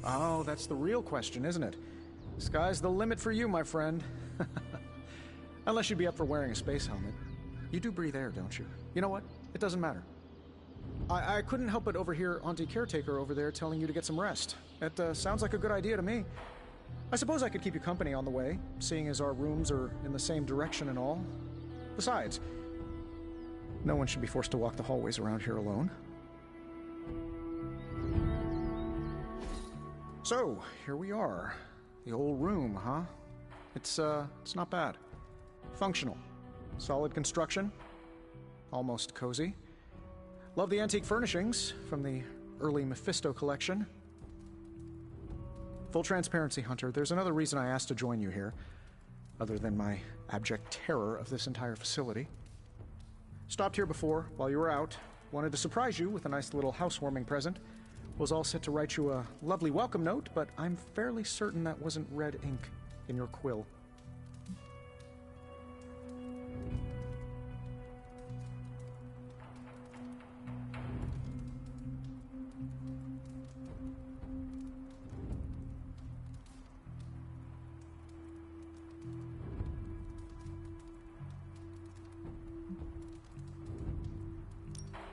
Oh, that's the real question, isn't it? Sky's the limit for you, my friend. Unless you'd be up for wearing a space helmet. You do breathe air, don't you? You know what? It doesn't matter. I couldn't help but overhear Auntie Caretaker over there telling you to get some rest. It sounds like a good idea to me. I suppose I could keep you company on the way, seeing as our rooms are in the same direction and all. Besides, no one should be forced to walk the hallways around here alone. So, here we are. The old room, huh? It's not bad. Functional. Solid construction. Almost cozy. Love the antique furnishings from the early Mephisto collection. Full transparency, Hunter, there's another reason I asked to join you here, other than my abject terror of this entire facility. Stopped here before, while you were out, wanted to surprise you with a nice little housewarming present. Was all set to write you a lovely welcome note, but I'm fairly certain that wasn't red ink in your quill.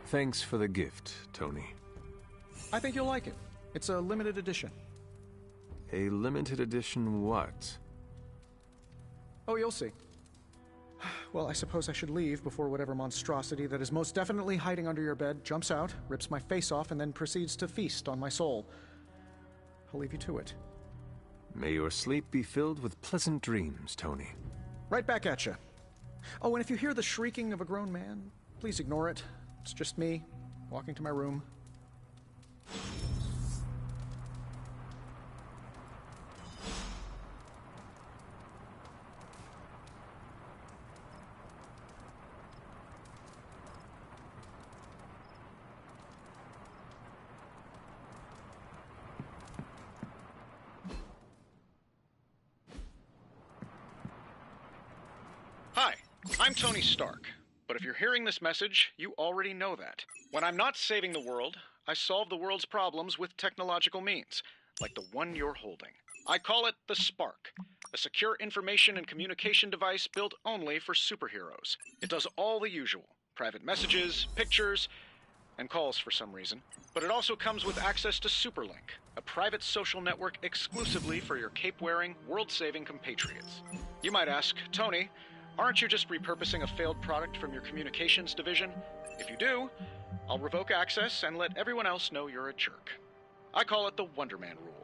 Thanks for the gift, Tony. I think you'll like it. It's a limited edition. A limited edition what? Oh, you'll see. Well, I suppose I should leave before whatever monstrosity that is most definitely hiding under your bed jumps out, rips my face off, and then proceeds to feast on my soul. I'll leave you to it. May your sleep be filled with pleasant dreams, Tony. Right back at you. Oh, and if you hear the shrieking of a grown man, please ignore it. It's just me, walking to my room. Hi, I'm Tony Stark, but if you're hearing this message, you already know that. When I'm not saving the world, I solve the world's problems with technological means, like the one you're holding. I call it the Spark, a secure information and communication device built only for superheroes. It does all the usual, private messages, pictures, and calls for some reason. But it also comes with access to Superlink, a private social network exclusively for your cape-wearing, world-saving compatriots. You might ask, Tony, aren't you just repurposing a failed product from your communications division? If you do, I'll revoke access and let everyone else know you're a jerk. I call it the Wonder Man rule.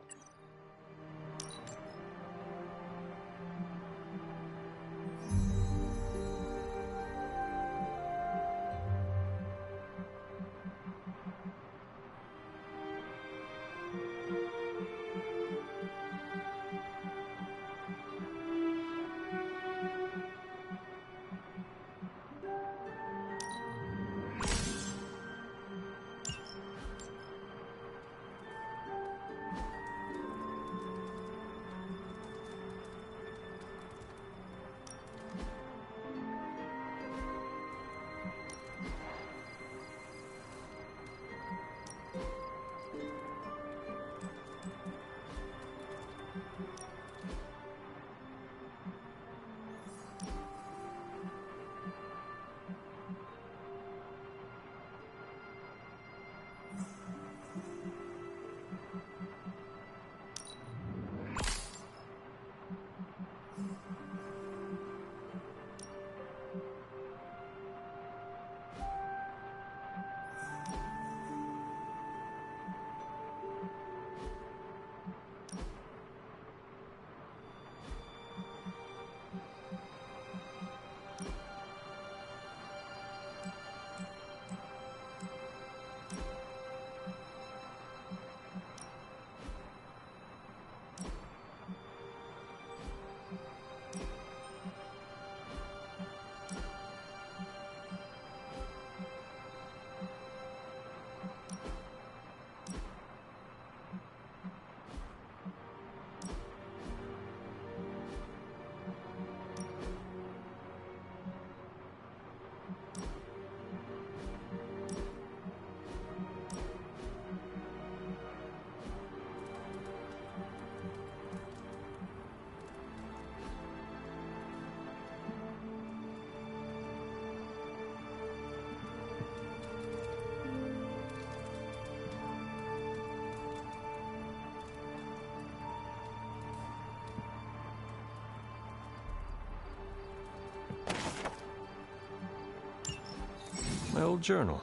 My old journal.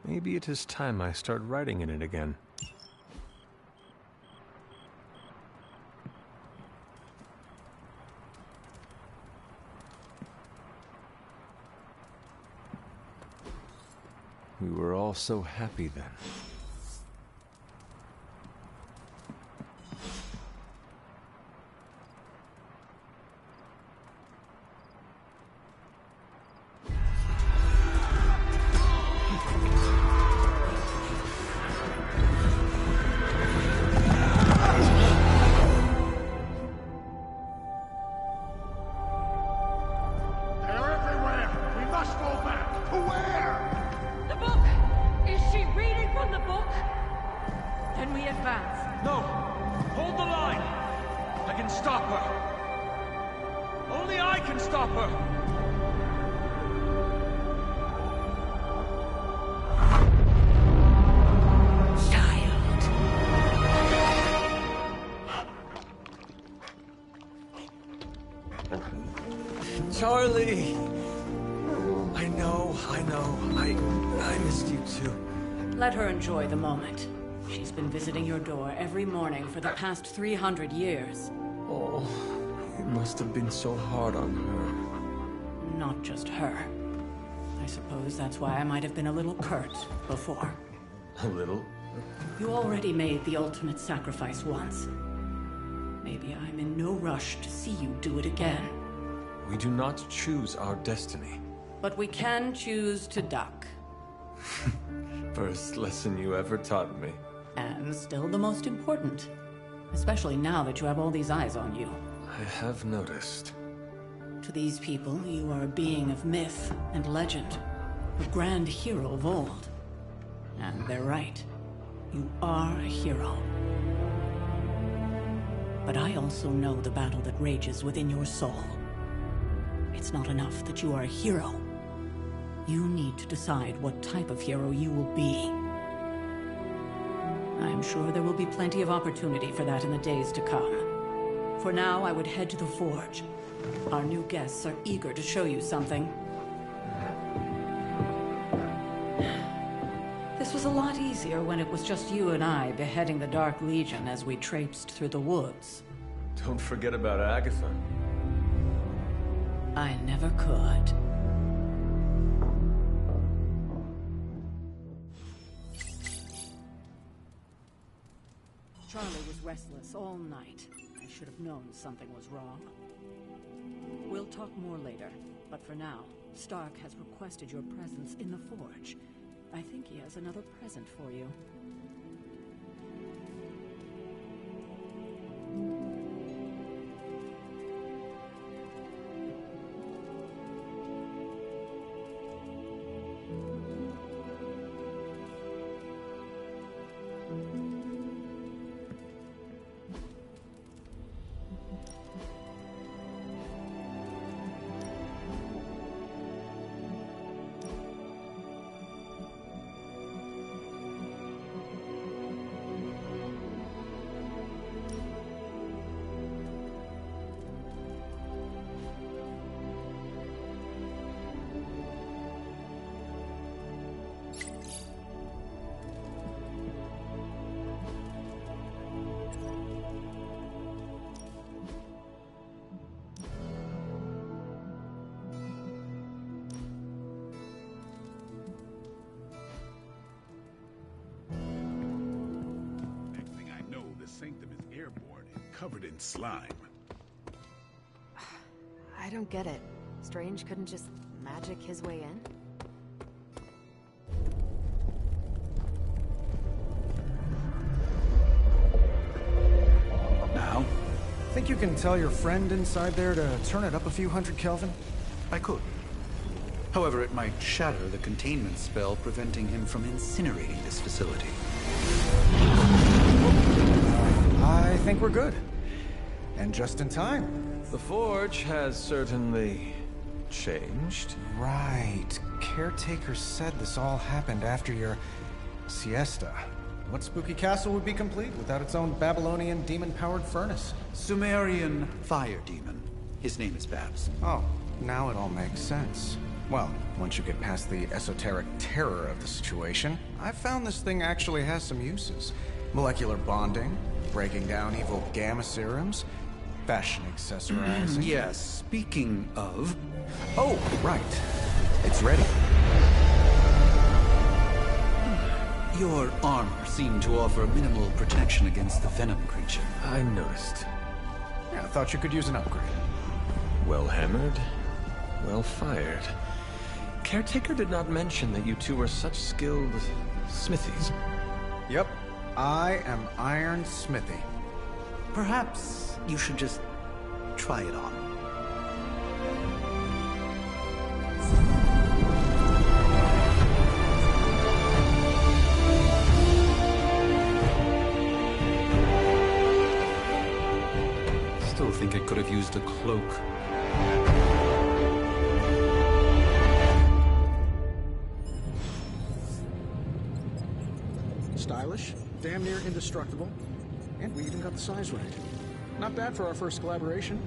Maybe it is time I start writing in it again. We were all so happy then. Charlie! I know. I missed you too. Let her enjoy the moment. She's been visiting your door every morning for the past 300 years. Oh, it must have been so hard on her. Not just her. I suppose that's why I might have been a little curt before. A little? You already made the ultimate sacrifice once. Maybe I'm in no rush to see you do it again. We do not choose our destiny. But we can choose to duck. First lesson you ever taught me. And still the most important. Especially now that you have all these eyes on you. I have noticed. To these people, you are a being of myth and legend. A grand hero of old. And they're right. You are a hero. But I also know the battle that rages within your soul. It's not enough that you are a hero. You need to decide what type of hero you will be. I'm sure there will be plenty of opportunity for that in the days to come. For now, I would head to the Forge. Our new guests are eager to show you something. This was a lot easier when it was just you and I beheading the Dark Legion as we traipsed through the woods. Don't forget about Agatha. I never could. Charlie was restless all night. I should have known something was wrong. We'll talk more later, but for now, Stark has requested your presence in the Forge. I think he has another present for you. Covered in slime. I don't get it. Strange couldn't just magic his way in? Now? Think you can tell your friend inside there to turn it up a few hundred Kelvin? I could. However, it might shatter the containment spell preventing him from incinerating this facility. I think we're good. And just in time. The Forge has certainly changed. Right. Caretaker said this all happened after your siesta. What spooky castle would be complete without its own Babylonian demon-powered furnace? Sumerian fire demon. His name is Babs. Oh, now it all makes sense. Well, once you get past the esoteric terror of the situation, I've found this thing actually has some uses. Molecular bonding, breaking down evil gamma serums, fashion accessorizing. Yes, speaking of... Oh, right. It's ready. Your armor seemed to offer minimal protection against the venom creature. I noticed. Yeah, I thought you could use an upgrade. Well hammered, well fired. Caretaker did not mention that you two were such skilled smithies. Yep. I am Iron Smithy. Perhaps you should just try it on. Still think it could have used a cloak. Stylish, damn near indestructible, and we even got the size right. Not bad for our first collaboration.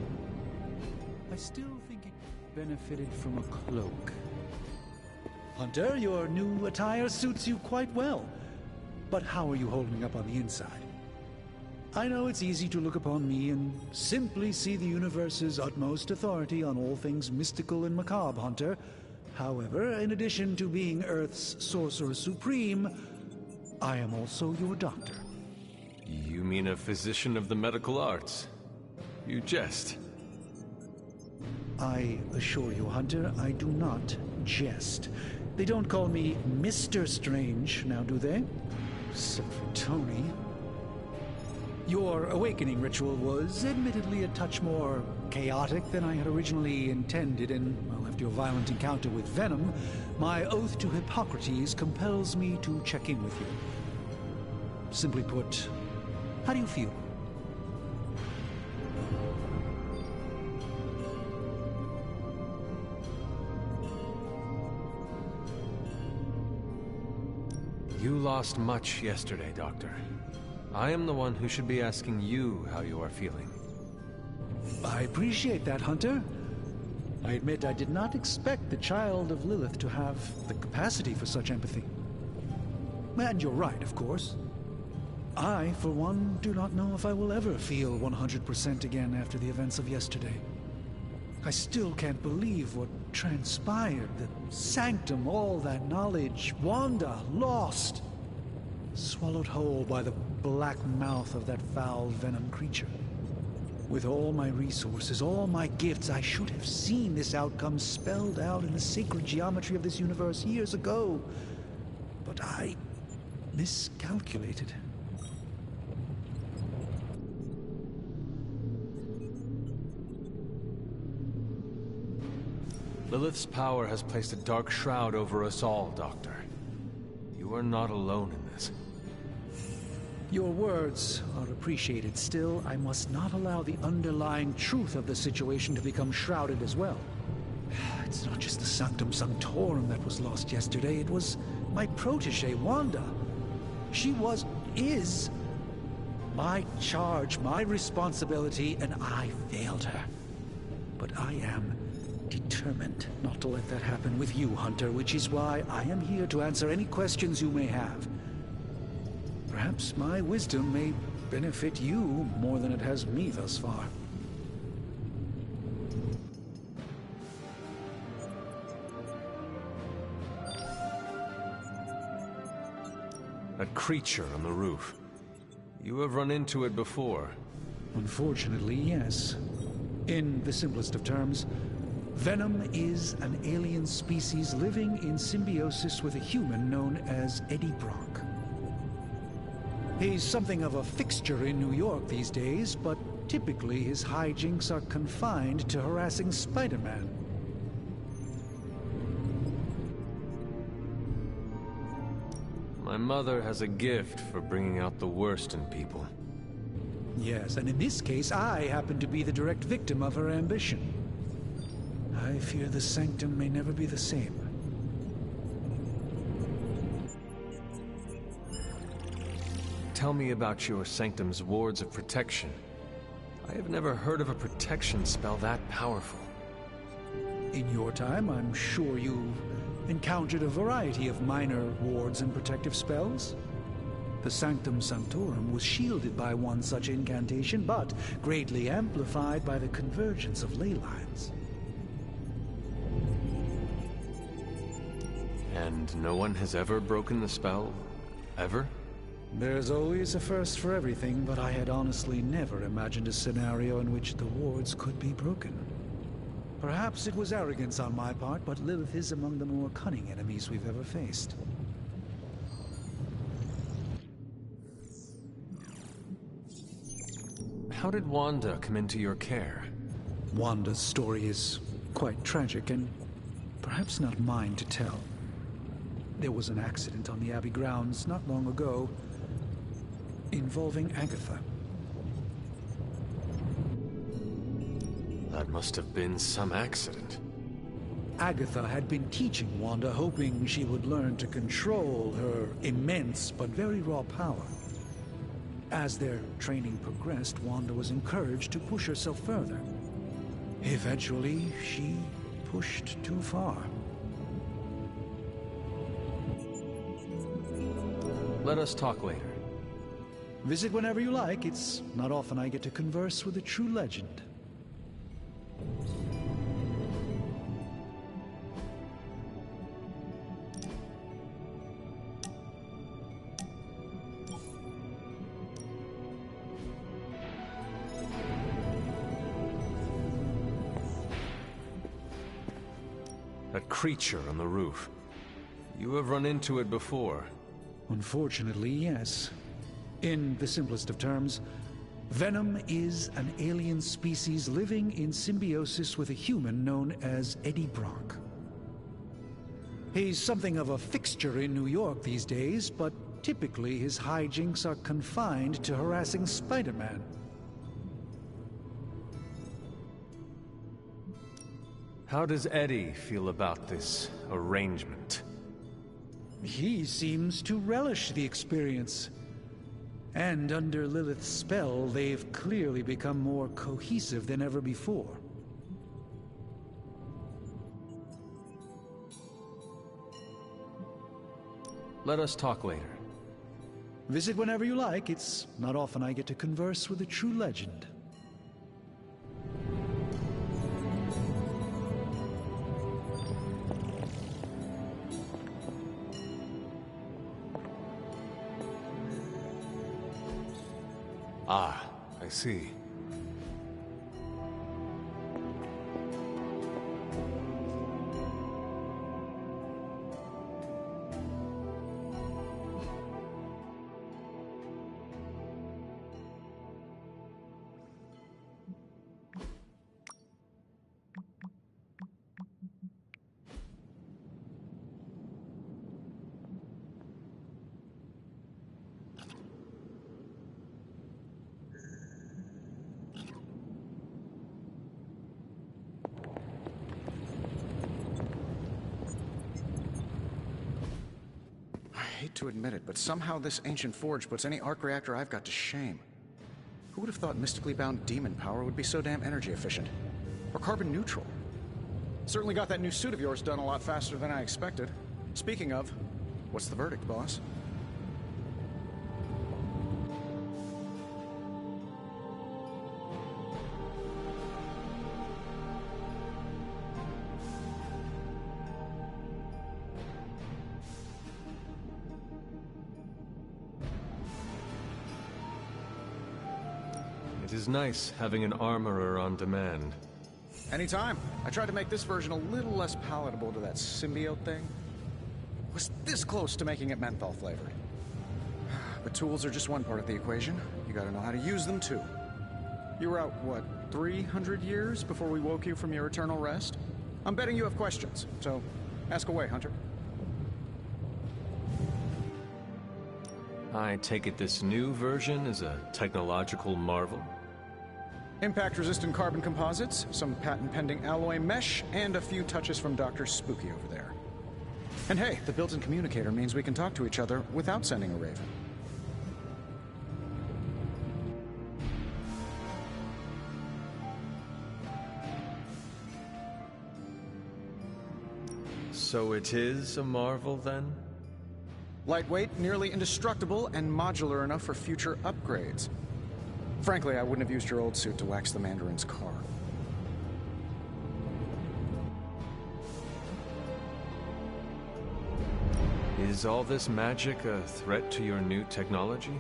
I still think it benefited from a cloak. Hunter, your new attire suits you quite well. But how are you holding up on the inside? I know it's easy to look upon me and simply see the universe's utmost authority on all things mystical and macabre, Hunter. However, in addition to being Earth's Sorcerer Supreme, I am also your doctor. You mean a physician of the medical arts? You jest. I assure you, Hunter, I do not jest. They don't call me Mr. Strange, now do they? Except for Tony. Your awakening ritual was admittedly a touch more chaotic than I had originally intended, and well, after your violent encounter with Venom, my oath to Hippocrates compels me to check in with you. Simply put, how do you feel? You lost much yesterday, Doctor. I am the one who should be asking you how you are feeling. I appreciate that, Hunter. I admit I did not expect the child of Lilith to have the capacity for such empathy. And you're right, of course. I, for one, do not know if I will ever feel 100% again after the events of yesterday. I still can't believe what transpired. The Sanctum, all that knowledge, Wanda, lost. Swallowed whole by the black mouth of that foul Venom creature. With all my resources, all my gifts, I should have seen this outcome spelled out in the sacred geometry of this universe years ago. But I miscalculated. Lilith's power has placed a dark shroud over us all, Doctor. You are not alone in this. Your words are appreciated. Still, I must not allow the underlying truth of the situation to become shrouded as well. It's not just the Sanctum Sanctorum that was lost yesterday. It was my protege, Wanda. She is my charge, my responsibility, and I failed her. But I am determined not to let that happen with you, Hunter, which is why I am here to answer any questions you may have. Perhaps my wisdom may benefit you more than it has me thus far. A creature on the roof. You have run into it before. Unfortunately, yes. In the simplest of terms, Venom is an alien species living in symbiosis with a human known as Eddie Brock. He's something of a fixture in New York these days, but typically his hijinks are confined to harassing Spider-Man. My mother has a gift for bringing out the worst in people. Yes, and in this case, I happen to be the direct victim of her ambition. I fear the Sanctum may never be the same. Tell me about your Sanctum's wards of protection. I have never heard of a protection spell that powerful. In your time, I'm sure you've encountered a variety of minor wards and protective spells. The Sanctum Sanctorum was shielded by one such incantation, but greatly amplified by the convergence of ley lines. And no one has ever broken the spell? Ever? There's always a first for everything, but I had honestly never imagined a scenario in which the wards could be broken. Perhaps it was arrogance on my part, but Lilith is among the more cunning enemies we've ever faced. How did Wanda come into your care? Wanda's story is quite tragic, and perhaps not mine to tell. There was an accident on the Abbey grounds not long ago involving Agatha. That must have been some accident. Agatha had been teaching Wanda, hoping she would learn to control her immense but very raw power. As their training progressed, Wanda was encouraged to push herself further. Eventually, she pushed too far. Let us talk later. Visit whenever you like. It's not often I get to converse with a true legend. That creature on the roof. You have run into it before. Unfortunately, yes. In the simplest of terms, Venom is an alien species living in symbiosis with a human known as Eddie Brock. He's something of a fixture in New York these days, but typically his hijinks are confined to harassing Spider-Man. How does Eddie feel about this arrangement? He seems to relish the experience. And under Lilith's spell, they've clearly become more cohesive than ever before. Let us talk later. Visit whenever you like. It's not often I get to converse with a true legend. Ah, I see. I hate to admit it, but somehow this ancient forge puts any arc reactor I've got to shame. Who would have thought mystically bound demon power would be so damn energy efficient? Or carbon neutral? Certainly got that new suit of yours done a lot faster than I expected. Speaking of, what's the verdict, boss? It is nice having an armorer on demand. Anytime. I tried to make this version a little less palatable to that symbiote thing. Was this close to making it menthol flavored. But tools are just one part of the equation. You gotta know how to use them too. You were out, what, 300 years before we woke you from your eternal rest? I'm betting you have questions, so ask away, Hunter. I take it this new version is a technological marvel? Impact-resistant carbon composites, some patent-pending alloy mesh, and a few touches from Dr. Spooky over there. And hey, the built-in communicator means we can talk to each other without sending a raven. So it is a marvel, then? Lightweight, nearly indestructible, and modular enough for future upgrades. Frankly, I wouldn't have used your old suit to wax the Mandarin's car. Is all this magic a threat to your new technology?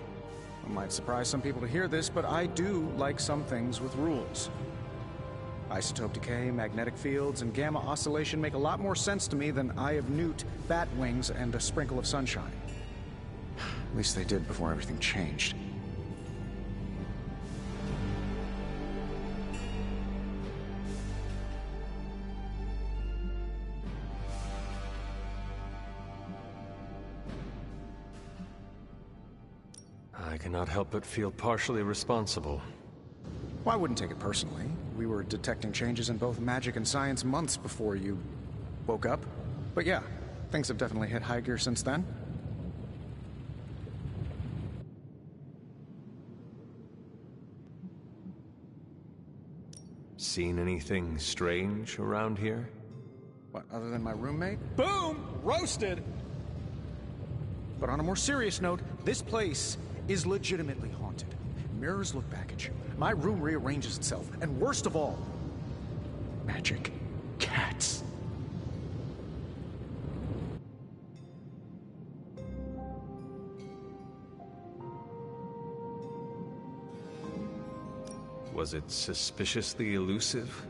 It might surprise some people to hear this, but I do like some things with rules. Isotope decay, magnetic fields, and gamma oscillation make a lot more sense to me than Eye of Newt, bat wings, and a sprinkle of sunshine. At least they did before everything changed. I cannot help but feel partially responsible. Well, I wouldn't take it personally. We were detecting changes in both magic and science months before you woke up. But yeah, things have definitely hit high gear since then. Seen anything strange around here? What, other than my roommate? Boom! Roasted! But on a more serious note, this place is legitimately haunted. Mirrors look back at you. My room rearranges itself. And worst of all, magic cats. Was it suspiciously elusive,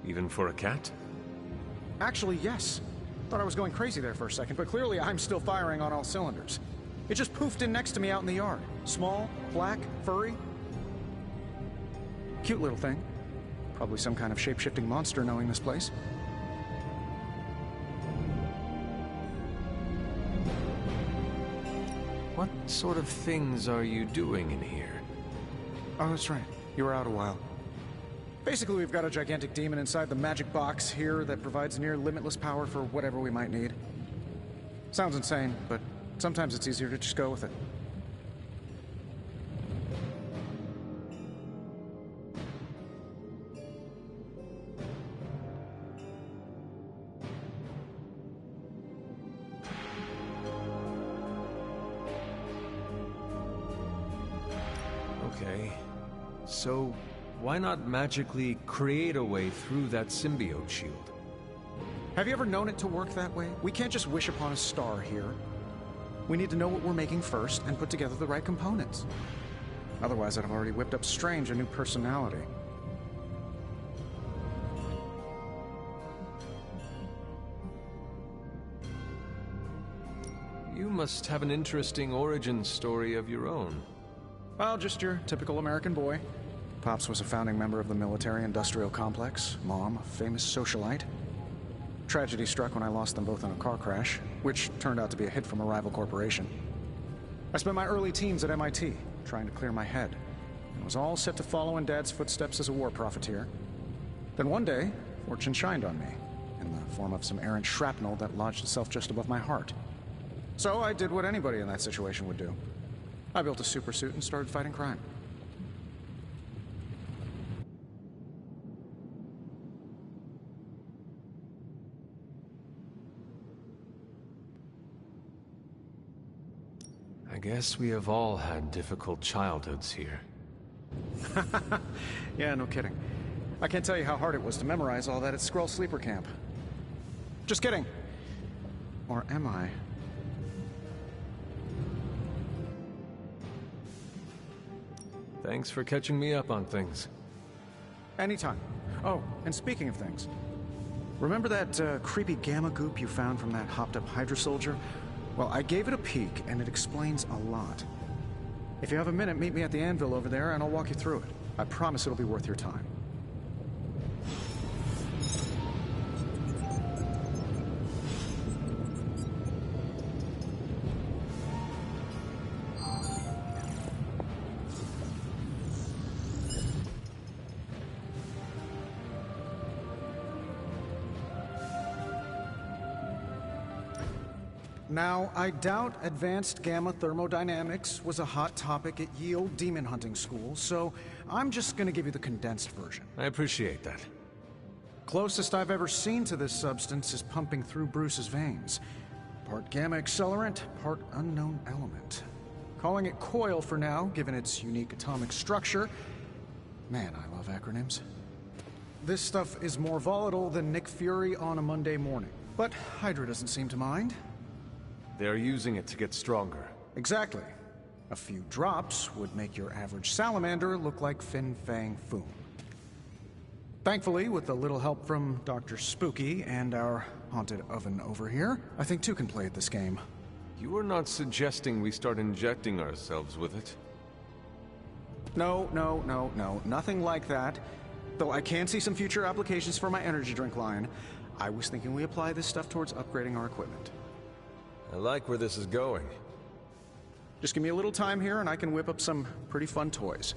even for a cat? Actually, yes. Thought I was going crazy there for a second, but clearly I'm still firing on all cylinders. It just poofed in next to me out in the yard. Small, black, furry. Cute little thing. Probably some kind of shape-shifting monster knowing this place. What sort of things are you doing in here? Oh, that's right. You were out a while. Basically, we've got a gigantic demon inside the magic box here that provides near limitless power for whatever we might need. Sounds insane, but sometimes it's easier to just go with it. Okay. So, why not magically create a way through that symbiote shield? Have you ever known it to work that way? We can't just wish upon a star here. We need to know what we're making first and put together the right components. Otherwise, I'd have already whipped up Strange a new personality. You must have an interesting origin story of your own. Well, just your typical American boy. Pops was a founding member of the military-industrial complex. Mom, a famous socialite. Tragedy struck when I lost them both in a car crash, which turned out to be a hit from a rival corporation. I spent my early teens at MIT, trying to clear my head, and was all set to follow in Dad's footsteps as a war profiteer. Then one day, fortune shined on me, in the form of some errant shrapnel that lodged itself just above my heart. So I did what anybody in that situation would do. I built a supersuit and started fighting crime. I guess we have all had difficult childhoods here. Yeah, no kidding. I can't tell you how hard it was to memorize all that at Skrull Sleeper Camp. Just kidding. Or am I? Thanks for catching me up on things. Anytime. Oh, and speaking of things, remember that creepy gamma goop you found from that hopped-up Hydra soldier? Well, I gave it a peek, and it explains a lot. If you have a minute, meet me at the anvil over there, and I'll walk you through it. I promise it'll be worth your time. Now, I doubt advanced gamma thermodynamics was a hot topic at Ye Olde Demon Hunting School, so I'm just gonna give you the condensed version. I appreciate that. Closest I've ever seen to this substance is pumping through Bruce's veins. Part gamma accelerant, part unknown element. Calling it Coil for now, given its unique atomic structure. Man, I love acronyms. This stuff is more volatile than Nick Fury on a Monday morning. But Hydra doesn't seem to mind. They're using it to get stronger. Exactly. A few drops would make your average salamander look like Fin Fang Foom. Thankfully, with a little help from Dr. Spooky and our haunted oven over here, I think two can play at this game. You are not suggesting we start injecting ourselves with it? No, nothing like that. Though I can see some future applications for my energy drink line. I was thinking we apply this stuff towards upgrading our equipment. I like where this is going. Just give me a little time here and I can whip up some pretty fun toys.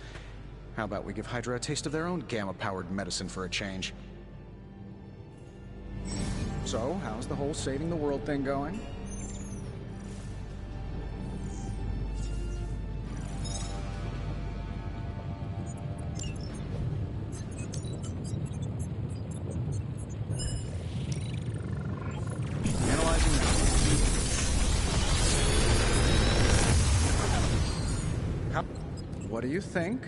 How about we give Hydra a taste of their own gamma-powered medicine for a change? So, how's the whole saving the world thing going? what do you think?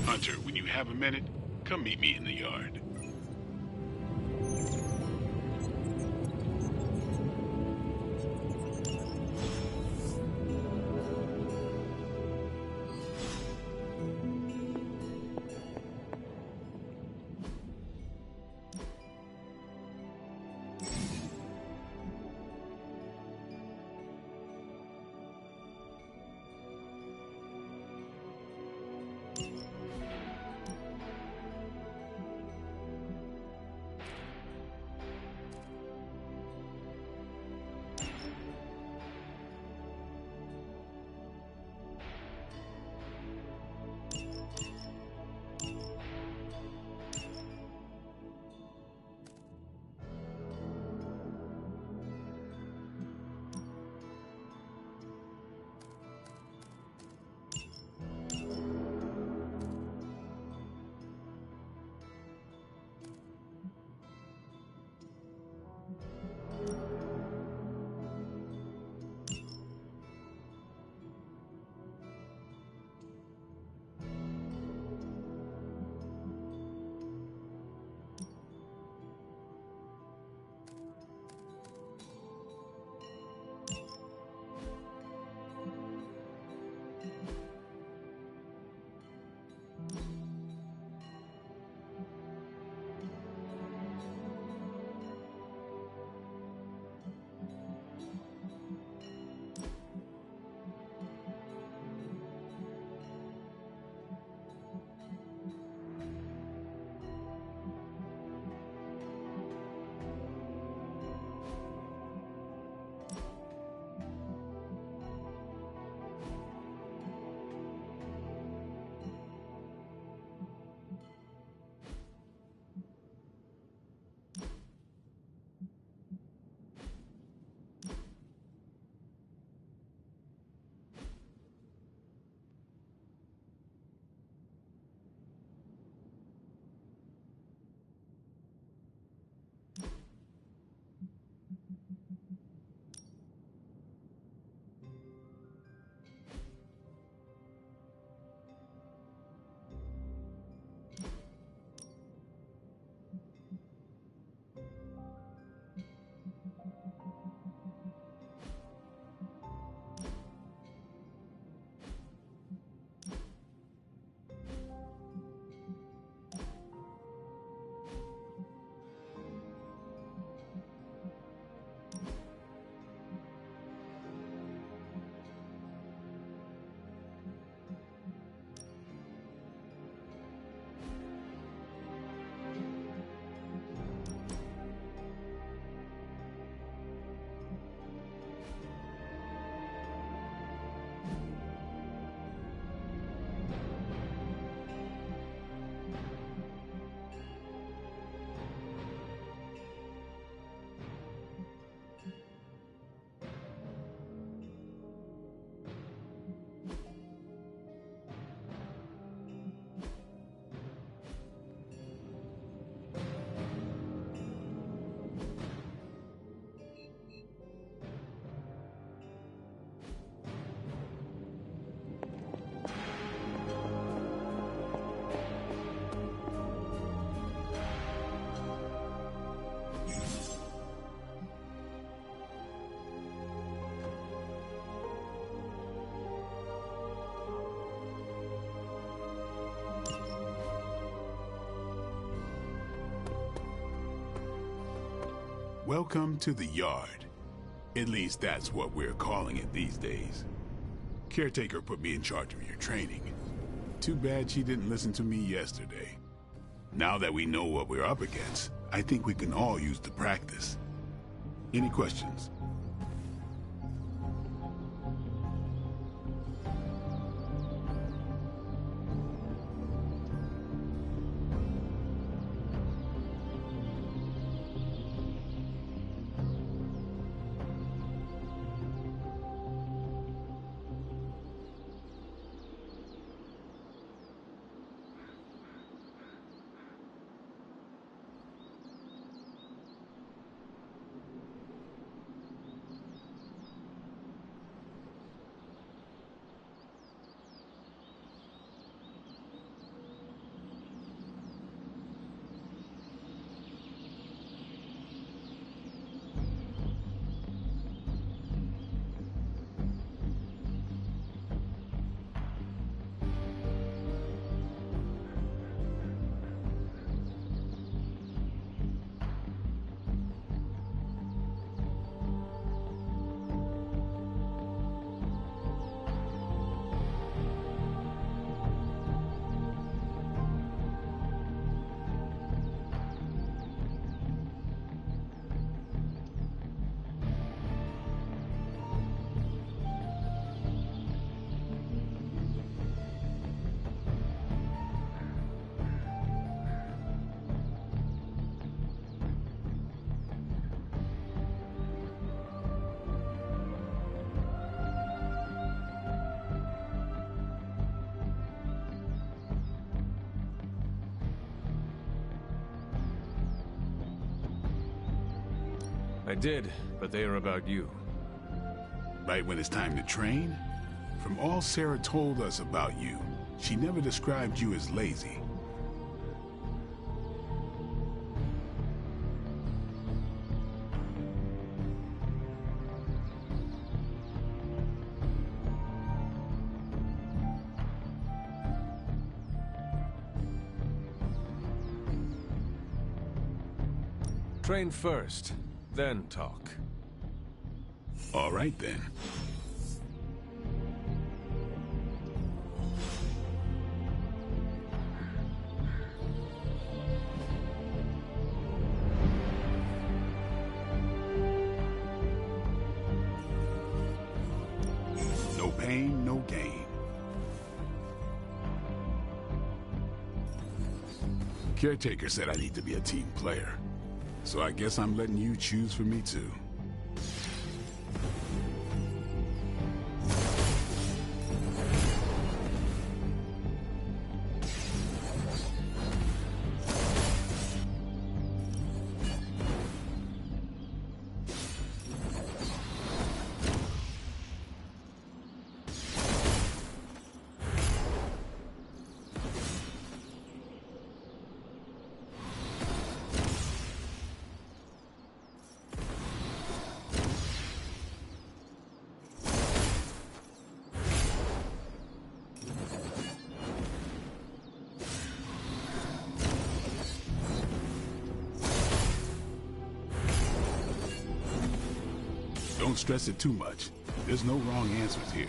Hunter, when you have a minute, come meet me in the yard. Welcome to the yard. At least that's what we're calling it these days. Caretaker put me in charge of your training. Too bad she didn't listen to me yesterday. Now that we know what we're up against, I think we can all use the practice. Any questions? I did, but they are about you. Right when it's time to train? From all Sarah told us about you, she never described you as lazy. Train first, then talk. All right, then. No pain, no gain. Caretaker said I need to be a team player. So I guess I'm letting you choose for me too. Don't stress it too much. There's no wrong answers here.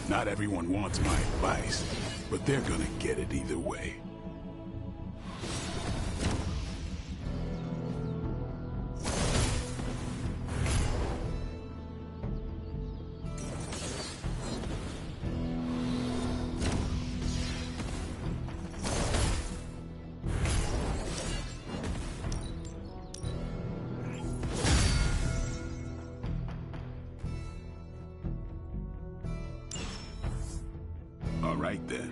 Not everyone wants my advice, but they're gonna get it either way. All right, then.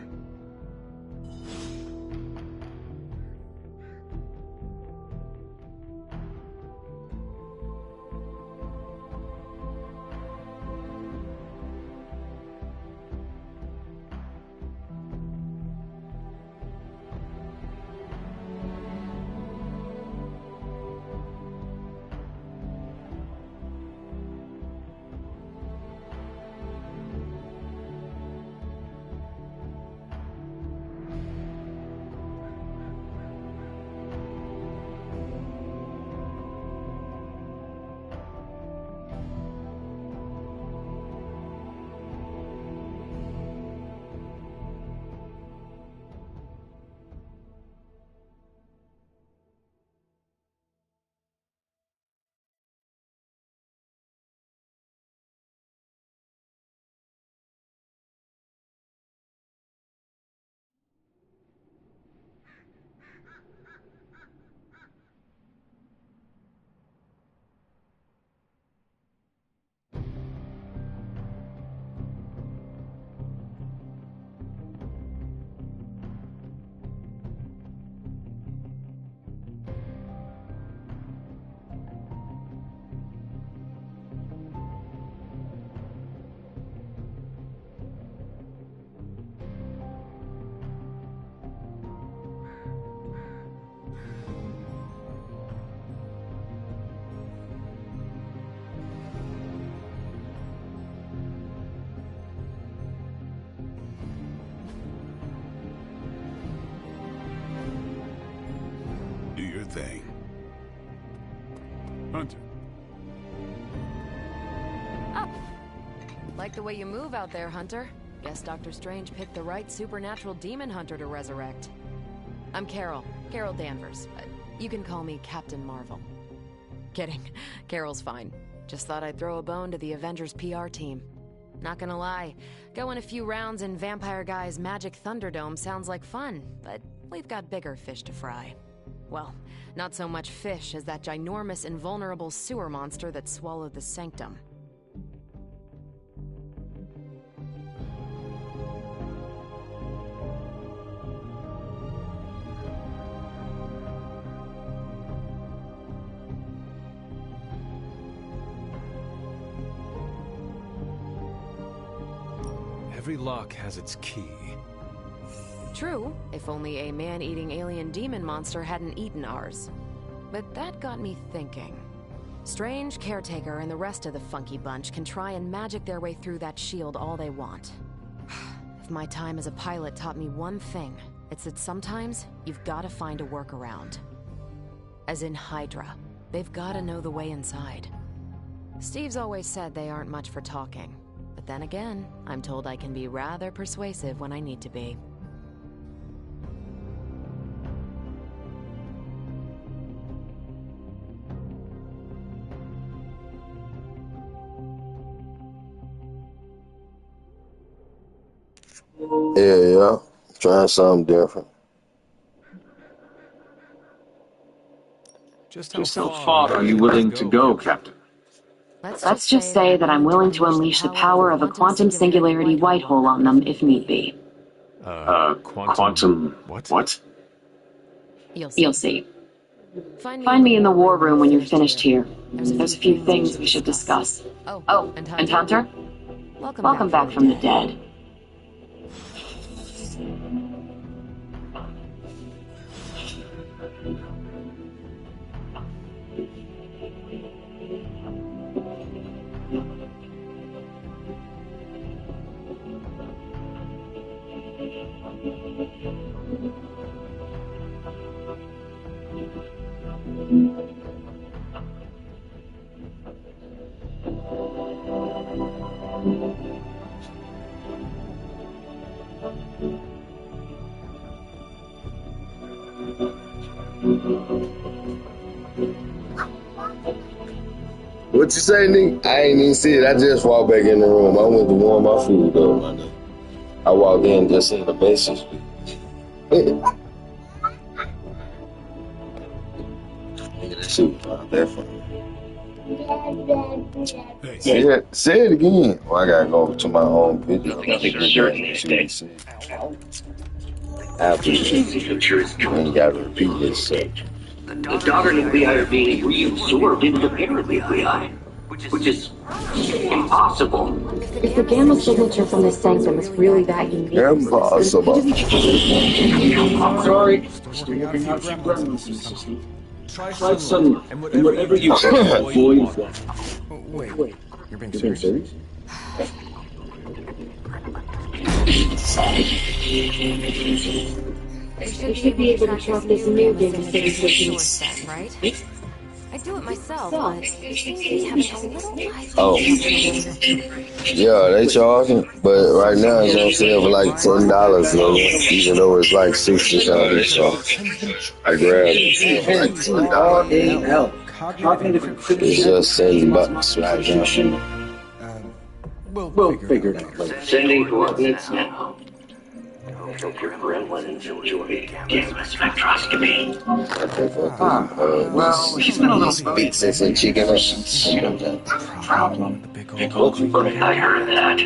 sure thing. Hunter. Up. Like the way you move out there, Hunter. Guess Dr. Strange picked the right supernatural demon hunter to resurrect. I'm Carol Danvers, but you can call me Captain Marvel. Kidding. Carol's fine. Just thought I'd throw a bone to the Avengers PR team. Not gonna lie, going a few rounds in Vampire Guy's Magic Thunderdome sounds like fun, but we've got bigger fish to fry. Well, not so much fish as that ginormous invulnerable sewer monster that swallowed the Sanctum. Every lock has its key. True, if only a man-eating alien demon monster hadn't eaten ours. But that got me thinking. Strange, Caretaker, and the rest of the funky bunch can try and magic their way through that shield all they want. If my time as a pilot taught me one thing, it's that sometimes you've got to find a workaround. As in Hydra, they've got to know the way inside. Steve's always said they aren't much for talking. But then again, I'm told I can be rather persuasive when I need to be. Yeah. Trying something different. Just how far are you willing to go, Captain? Let's just say that I'm willing to unleash the power of a quantum singularity white hole on them if need be. Quantum... what? You'll see. Find me in the war room when you're finished here. There's a few things we should discuss. Oh, and Hunter? Welcome back from the dead. What you say, Nick? I ain't even see it. I just walked back in the room. I went to warm my food up, my nigga. I walked in just in the message. Nigga, that shit was not that funny. Say it again. Well, I gotta go to my own video. I gotta get after you ain't gotta repeat this shit. The daughter nuclei are being reabsorbed into the parent nuclei, which is impossible. If the gamma signature from the Sanctum is really that unique... Impossible. Sorry. Try some, and whatever you can, avoid them. Wait, you're being serious? They should be able to track this new gamma signature, right? I do it myself, but it seems to be having a little high. Oh. Yeah, they charging, but right now it's on sale for like $10, even though it's like $60. So I grabbed it for like $10. It's just $10 right now. We'll figure it out later. Sending coordinates now. Hope your gremlins enjoy gamma spectroscopy. Well, he's been a little pizza and chicken or problem. I heard that.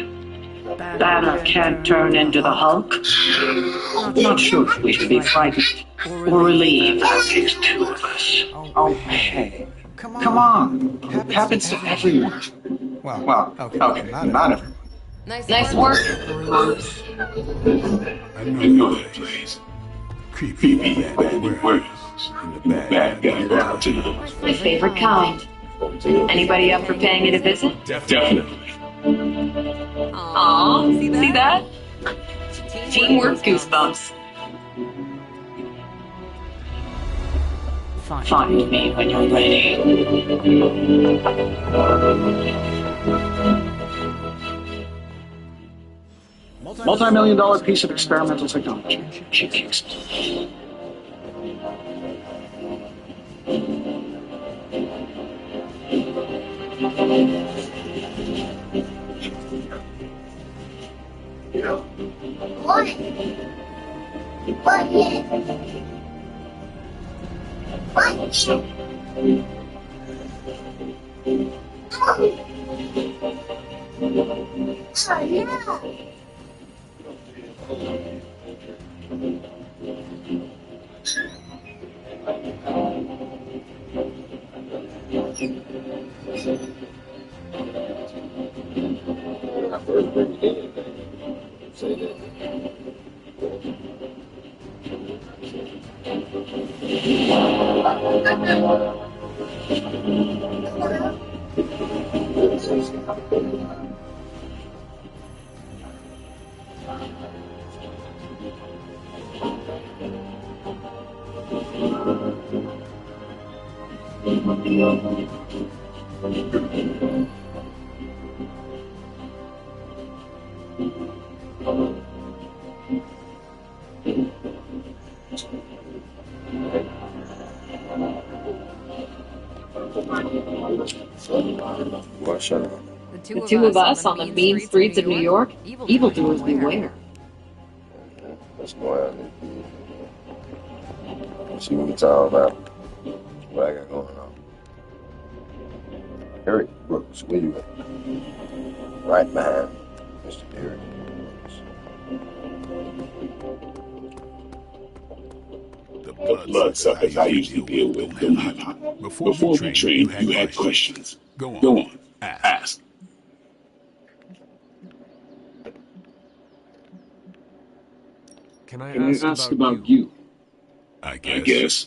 Banner can't turn into the Hulk. Not sure if we should be frightened or relieved. That takes two of us. Oh, hey. Come on. It happens to everyone. Well, okay, not everyone. Nice work. I know that place. Creepy bad words in the bad guy mountain. My favorite kind. Anybody up for paying it a visit? Definitely. Aw, see that? Teamwork goosebumps. Find me when you're ready. Multi-million-dollar piece of experimental technology. She kicks it. The two of us on the mean streets of New York? Evildoers beware. Let's go out and see what we're talking about. What I got going on. Eric Brooks, where you at? Right behind Mr. Eric Brooks. The bloodsuckers I usually deal with don't have hot. Before we trained, you had questions. Go on. Ask. Can I ask about you? I guess.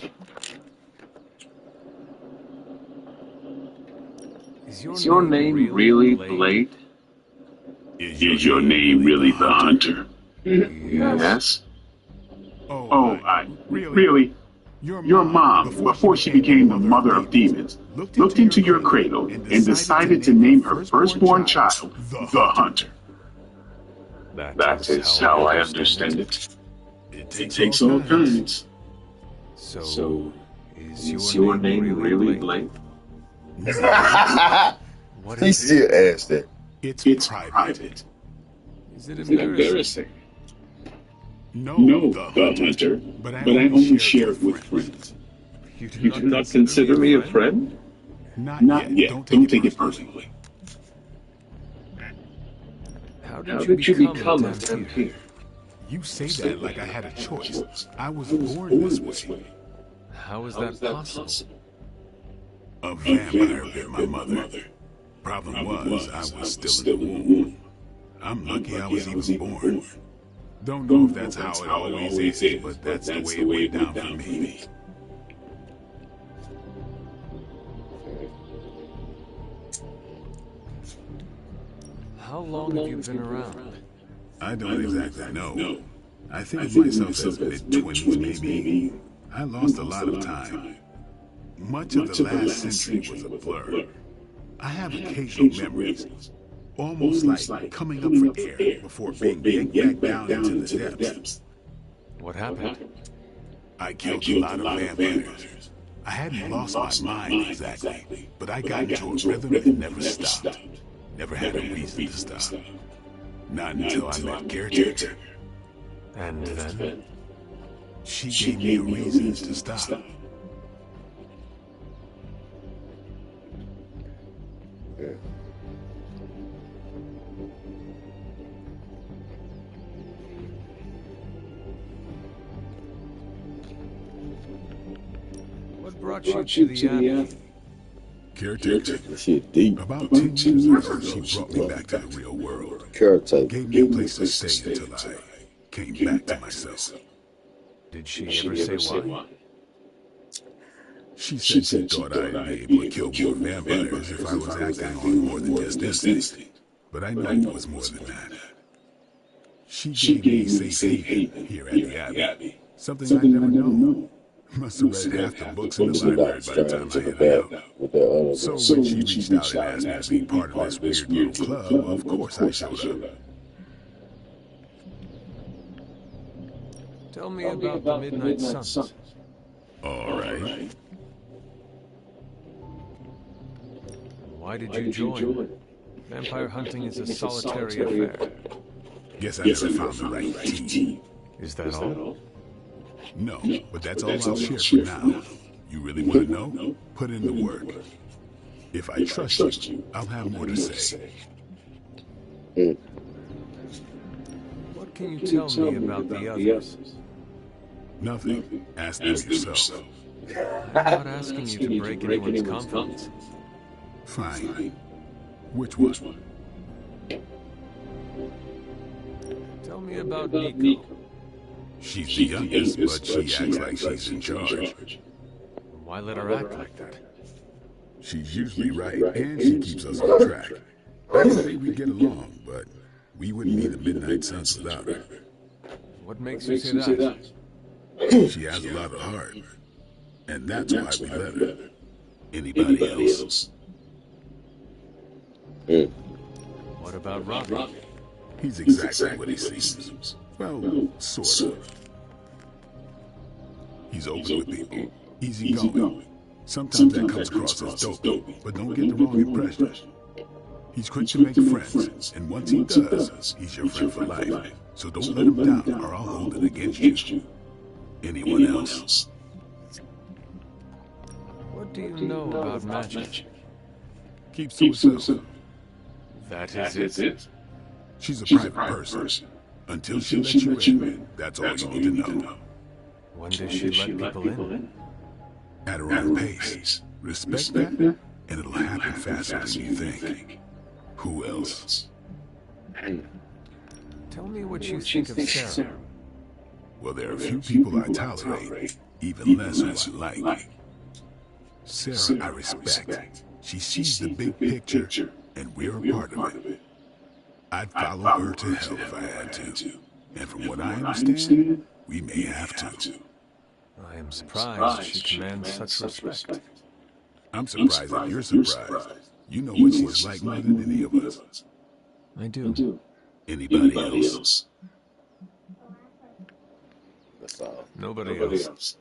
Is your name really Blade? Is your name really the Hunter? Yes. Really? Your mom, before she became the mother of demons, looked into your cradle and decided to name her firstborn child the Hunter. That is how I understand it. It takes all kinds. So, is your name really Blade? He still asked that. It's private. Is it embarrassing? No, the Hunter, but I only share it with friends. You do not consider me a friend? Not yet. Don't take it personally. How did you become a vampire? You say that like I had a choice. I was born this way. How is that possible? A vampire bit my mother. Problem was, I was still in the womb. I'm lucky I was even born. Don't know if that's how it always is, but that's the way it went down for me. How long have you been around? I don't exactly know. I think of myself as mid-20s maybe. I lost a lot of time. Much of the last century was a blur. I have occasional memories, almost like coming up for air before being yanked back down into the depths. What happened? I killed a lot of vampires. I hadn't lost my mind exactly, but I got into a rhythm that never stopped. Never had a reason to stop. Not until I met Caretaker. And then? She gave me a reason to stop. What brought you to the Abbey? Caretaker. Shit deep. About 10 years ago, she brought me back to the real world. Caretaker. Gave me a place to stay until I came back to myself. Did she ever say why? She said she thought I'd be able to kill more vampires if I was acting on more than just instinct. But I know it was more than that. She gave me safe haven here at the Abbey. Something I'd never known. Must have read half the books in the library by the time I headed out. So when she reached out and asked me to be part of this weird little club, of course I showed up. Tell me about the Midnight Suns. All right. Why did you join? Vampire hunting is a solitary affair. Guess I never found the right team. Is that all? No, but that's all I'll share for now. You really want to know? Put in the work. If I trust you, I'll have more to say. What can you tell me about the others? Nothing. Ask them yourself. I'm not asking you to break anyone's confidence. Fine. Which one? Tell me about Nico. She's the youngest, but she acts like she's in charge. Why let her act like that? She's usually right, and she keeps us on track. I say we get along, but we wouldn't be the Midnight Suns without her. What makes you say that? She has a lot of heart, and that's why we let her. Anybody else? What about Robbie? He's exactly what he seems. Well, sort of. He's open with people, easygoing. Sometimes that comes across as dopey, but don't get the wrong impression. He's quick to make friends, and once he does, he's your friend for life. So don't let him down, or I'll hold it against you. Anyone else? What do you know about magic? Keeps to herself. That is it? She's a private person. Until she lets you in, that's all you need to know. When does she let people in? At her own pace. Respect that, and it'll happen faster than you think. Who else? Tell me what you think of Sarah. Well, there are a few people I tolerate, even less who I like. Sarah I respect. She sees the big picture, and we're a part of it. I'd follow her to hell if I had to. And from what I understand, we may have to. I am surprised she commands such respect. I'm surprised that you're surprised. You know what she's like more than any of us. I do. Anybody else? Nobody else.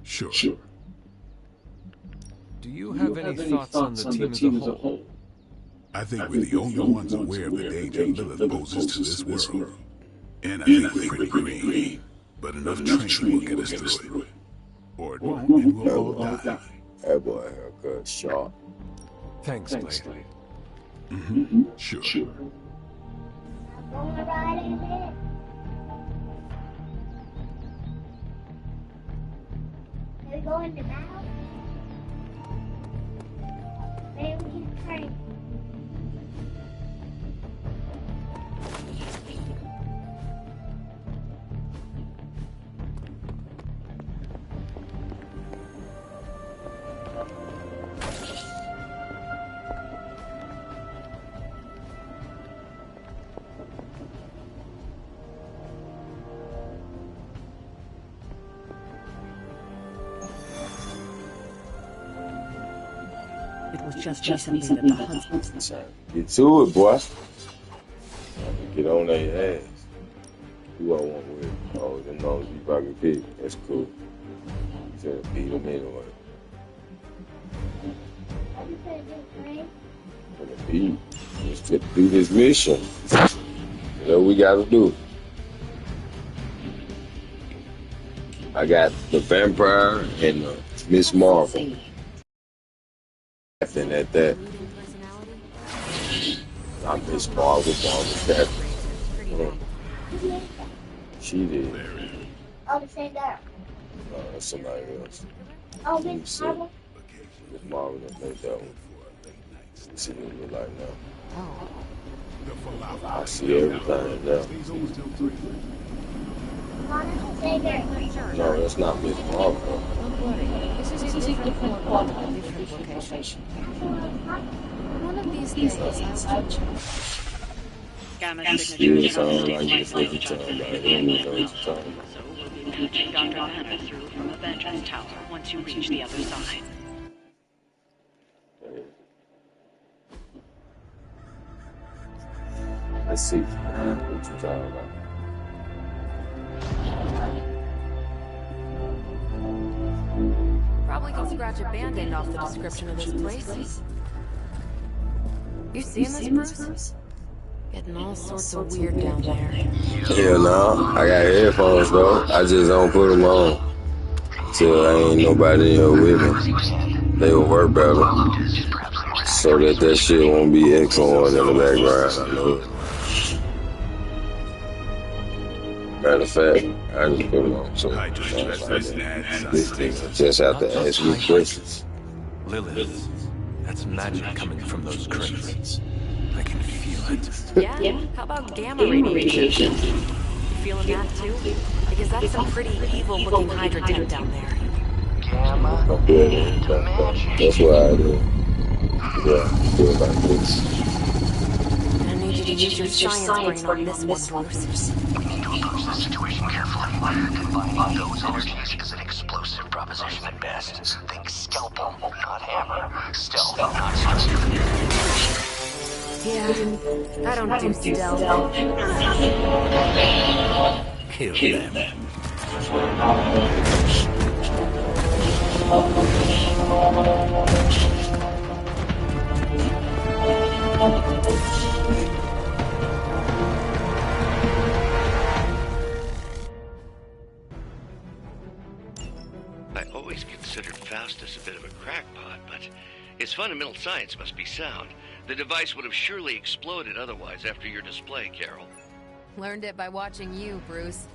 Sure. Do you have any thoughts on the team as a whole? I think we're the only ones aware of the danger Lilith poses to this world. And I think we're pretty green. But enough training will get us through it. Or it won't, and we'll all die. That boy haircut sharp. Thanks, Blade. Sure. Wanna ride in it? Are we going to battle? Maybe we can train. It was just recently that the huntsman... Get to it, boy. Get on their ass. Who I want with? Oh, the nose you probably pick. That's cool. You said beat them anyway. For the beat. Let's get to do this mission. That's what we gotta do. I got the vampire and Miss Marvel. Laughing at that. I Miss Marvel, Captain. She did. Oh, the same girl. No, that's somebody else. Oh, Miss Marvel. Miss Marvel didn't make that one. See what it look like now. I see everything now. No, that's not Miss Marvel. This is a different one, a different location. One of these days, I'll teach you. You sound like this every time, like you know what you're talking about. patching Dr. Banner through from Avengers Tower once you reach the other side. Let's see what you're talking about. Probably can scratch a band-aid off the description of this place. You seeing this, Bruce? Getting all sorts of weird down there. Hell no, I got headphones though. I just don't put them on till ain't nobody in here with me. They will work better, so that shit won't be echoing in the background. I know it. Matter of fact, I just put them on, so this thing just have to ask me questions. Lilith, that's magic coming from those crates. I can feel it. Yeah? How about gamma radiation? You feeling that too? Because that's some pretty evil-looking Hydra tech down there. Gamma radiation. That's what I do. Yeah, I feel like this. I need you to use your science brain on this one, Bruce. We need to approach this situation carefully. Combining those energies is an explosive proposition at best. Think scalpel, not hammer. Stealth, not strength. Yeah, I don't do stealth. Kill them. I always considered Faustus a bit of a crackpot, but his fundamental science must be sound. The device would have surely exploded otherwise after your display, Carol. Learned it by watching you, Bruce.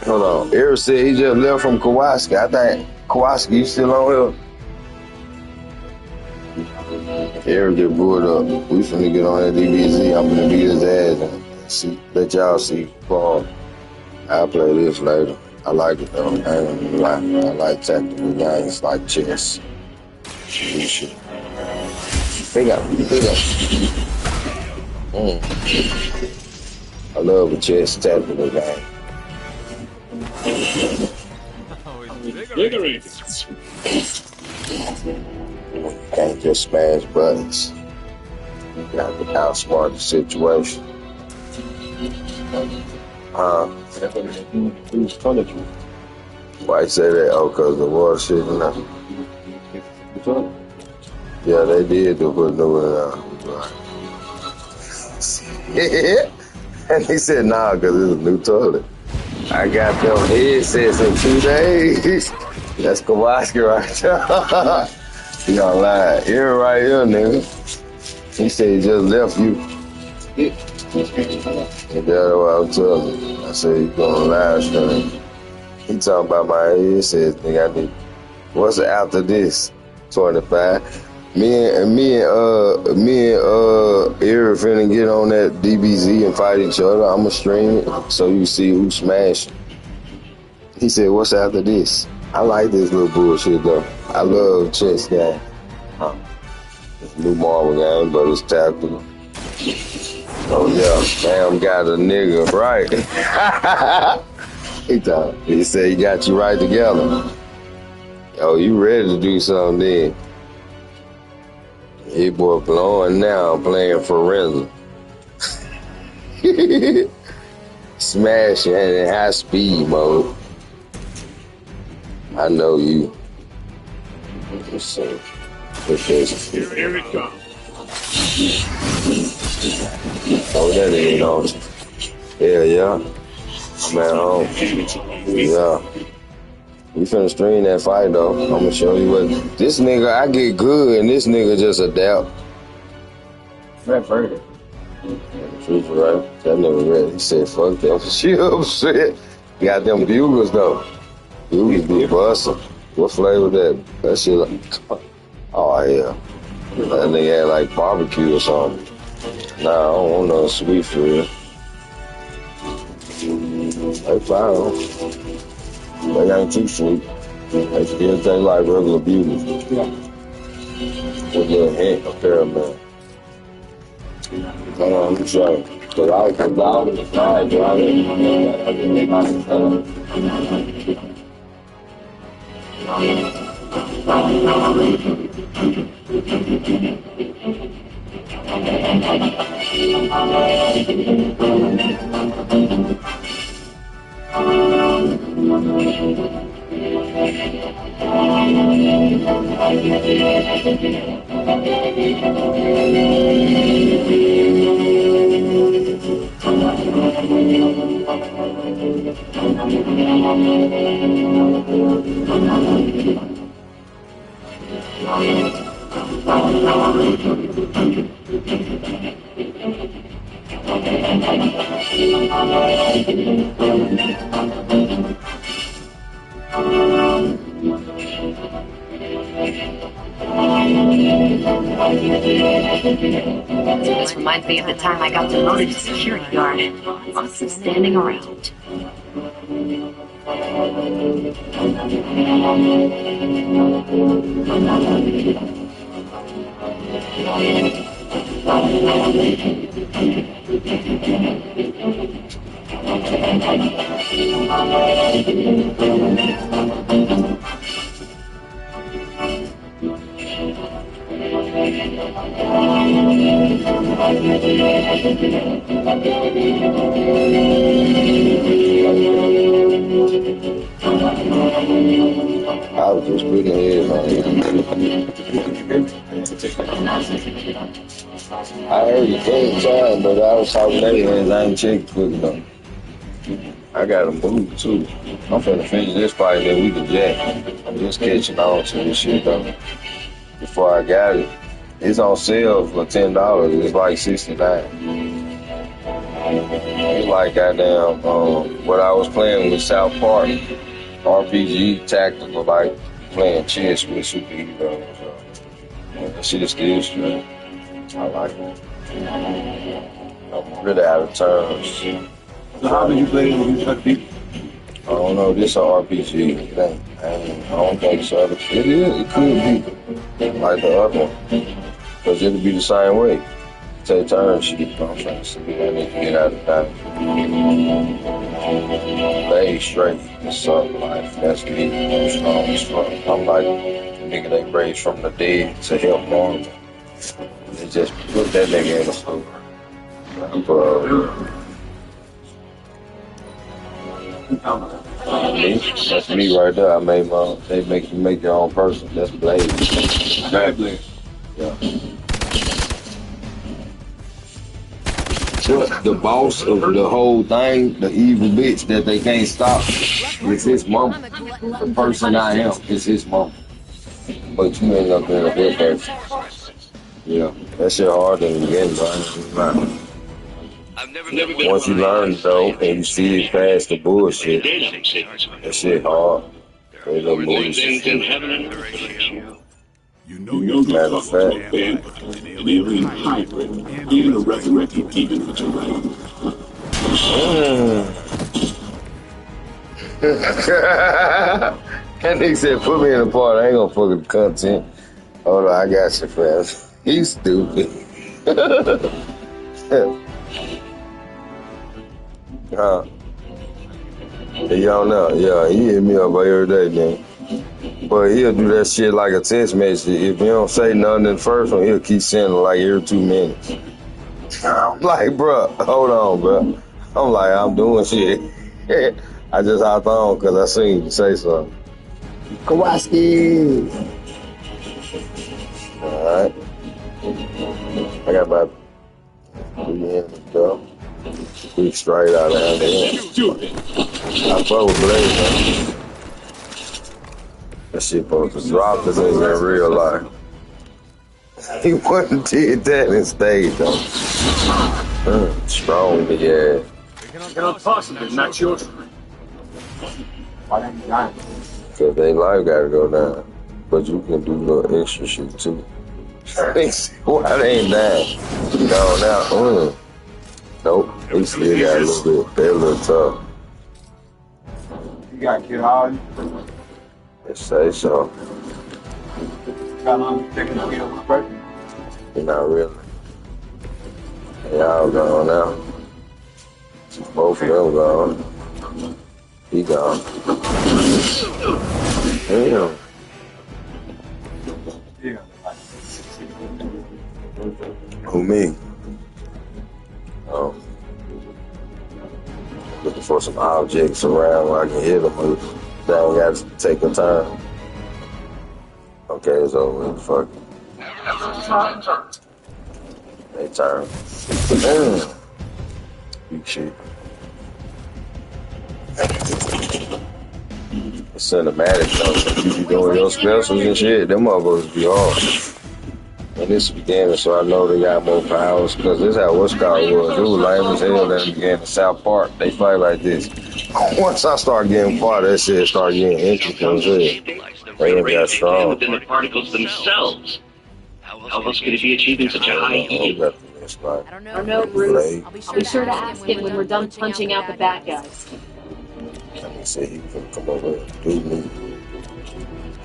Hold on. Eric said he just left from Kowalski. I think Kowalski, you still on here? Eric just blew it up. We finna get on that DBZ. I'm gonna beat his ass and see, let y'all see Paul. I'll play this later. I like it though. I ain't gonna lie. I like tactical games like chess. Shit. Pick up. I love a chess tactical game. Can't just smash buttons. You got to outsmart the situation. Why you say that? Oh, because the water shit in there. Yeah, they did do put new in there. And he said, nah, because it's a new toilet. I got them headsets in 2 days. That's Kowalski right there. He gonna lie. Here right here, nigga. He said he just left you. And that's what I was telling him. I said, you gonna live stream. He talking about my headsets. Nigga, I need, what's after this? 25. Me and Eric finna get on that DBZ and fight each other. I'ma stream it so you see who's smashing. He said, what's after this? I like this little bullshit though. I love chess game. It's a new Marvel game, but it's tactical. Oh yeah, Bam got a nigga, right? He said he got you right together. Oh, you ready to do something then? He boy blowing now, playing Forenza. Smashing in high speed mode. I know you. Let's see. Here it comes. Oh, that ain't on. Yeah. I'm at home. Yeah. We finna stream that fight though. I'm gonna show you what this nigga. I get good and this nigga just adapt. Right, further. Truth, right? That nigga ready. He said, "Fuck them." She upset. Got them bugles though. Bugles be bustin'. What flavor that? That shit like. Oh yeah. That nigga had like barbecue or something. Nah, I don't want no sweet for real. They fine. They ain't too sweet. They still taste like regular bugles. With a little hint of caramel. Hold on, let me try it. Cause I was fried, This reminds me of the time I got demoted to security guard. Lots of standing around. I was just putting head on I heard you came time, but I was talking their heads. I ain't checked quick though. I gotta move too. I'm finna finish this fight, then we can jack. I'm just catching on to this shit though. Before I got it, it's on sale for $10. It's like $69. It's like goddamn what I was playing with South Park, RPG tactical, like playing chess with superheroes. That shit is still straight. I like it. I'm really out of terms. So how did you play it when you shot people? I don't know. This is an RPG thing. I don't think so. It is. It could be like the other one, because it'll be the same way. Take turns. Shit. I'm trying to see. I need to get out of that. Lay straight. It's something like that's me. I'm strong as fuck. I'm like nigga they raised from the dead to help Marvel. They just put that nigga in the store. That's me right there. I made my. They make you make your own person. That's Blade. Bad Blade. Yeah. But the boss of the whole thing, the evil bitch that they can't stop, is his mama. The person I am is his mama. But you end up being a good person. Yeah, that shit hard in the beginning, bro. Once you learn though, and you see it past the bullshit, that shit hard. They don't move shit. You know Matter of fact, an alien hybrid and a resurrected demon for your right. That nigga said, put me in the part. I ain't gonna fuck with the content. Hold on, I got you, fam. He's stupid. He on there. Yeah, he hit me up every day, man. But he'll do that shit like a text message. If you don't say nothing in the first one, he'll keep sending like every 2 minutes. I'm like, bro, hold on, bro. I'm like, I'm doing shit. I just hopped on because I seen you say something. Kowalski. Alright. I got about 3 minutes to go. Keep straight out of there. I fuck with Blaze, man. That shit supposed to drop this in real life. He wouldn't did that in stage, though. Strong, big ass. Get on possible, not yours. Why didn't you die? Because they life gotta go down. But you can do little extra shit, too. Why they ain't dying? No, now, Nope, he still got a little bit. They're a little tough. You got kid hard? Let's say so. How long you taking to get up first? Not really. They all gone now. Both of them gone. He gone. Damn. Yeah. Who, me? Oh. Looking for some objects around where I can hit them with. They ain't got to take a time. Okay, it's over. Fuck it. They turn. Big shit. The cinematic though. You be doing your specials and shit. Them motherfuckers be hard. And this beginning, so I know they got more powers. Cause this how what's called was. It was lame as hell in the beginning. South Park, they fight like this. Once I start getting far, that shit start getting interesting as hell. They ain't got strong. Within the particles themselves. How else could it be achieving such a high heat? I don't know, Bruce. I'll be sure to ask him when we're done punching out the bad guys. Let me see, he can come over and do me.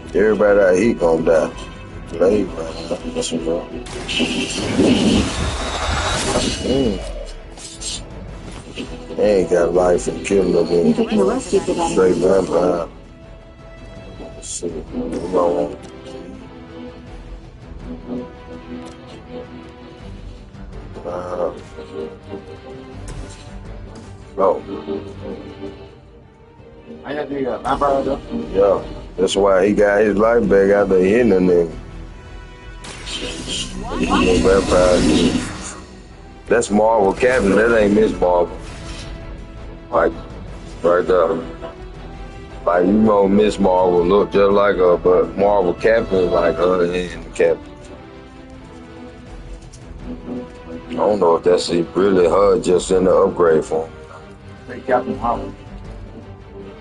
Everybody out here gonna die. Blade, man. That's what's wrong. They ain't got life and killing them. Straight vampire. Let's see. Come on. Oh. I got the vampire though. Yeah, that's why he got his life back out there hitting the nigga. Vampire. That's Marvel Captain. That ain't Miss Marvel. Like, right there. Like, you know, Miss Marvel look just like her, but Marvel Captain like her and the Captain. I don't know if that's really her just in the upgrade form. Say Captain Marvel.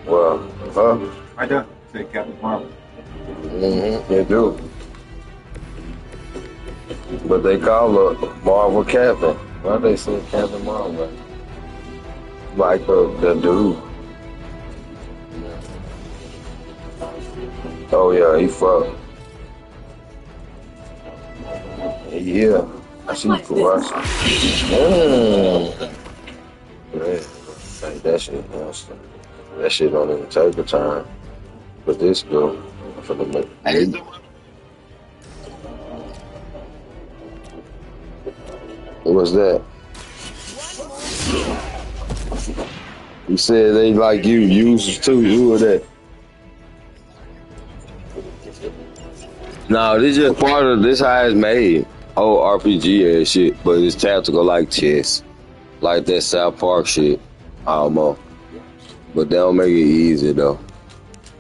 Well, huh? Right there. Say Captain Marvel. They do. But they call her Marvel Captain. Why they say Captain Marvel? Like the dude. Oh yeah, he fucked. Yeah. I see Kowalski. Man, that shit, that shit don't even take the time. But this go for the make. What was that? You said they like you, users too. Who was that? No, this just part of this how it's made. Oh, RPG ass shit, but it's tactical like chess. Like that South Park shit. Almost. But they don't make it easy though.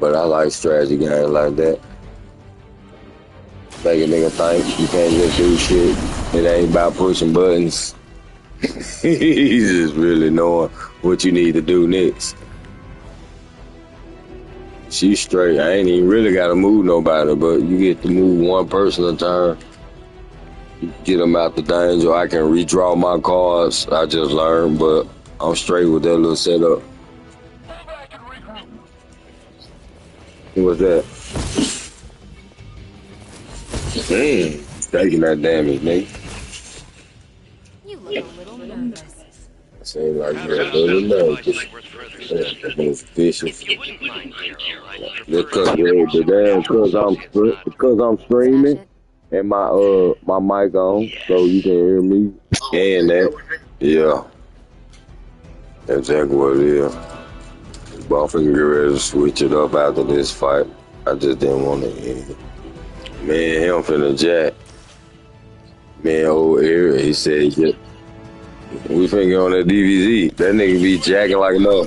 But I like strategy games like that. Make a nigga think you can't just do shit. It ain't about pushing buttons. He's just really knowing what you need to do next. She's straight. I ain't even really got to move nobody, but you get to move one person at a time. Get them out the danger. I can redraw my cards. I just learned, but I'm straight with that little setup. Who was that? Damn, taking that damage, nigga. You look a little nervous. Seems like you're a little nervous. Most vicious. Because I'm streaming and my mic on, so you can hear me and that. Yeah. That's exactly what it is. But I'm finna get ready to switch it up after this fight. I just didn't want to end it. Me and him finna jack. Me and old Eric, he said, yeah. We finna get on that DVZ. That nigga be jacking like no.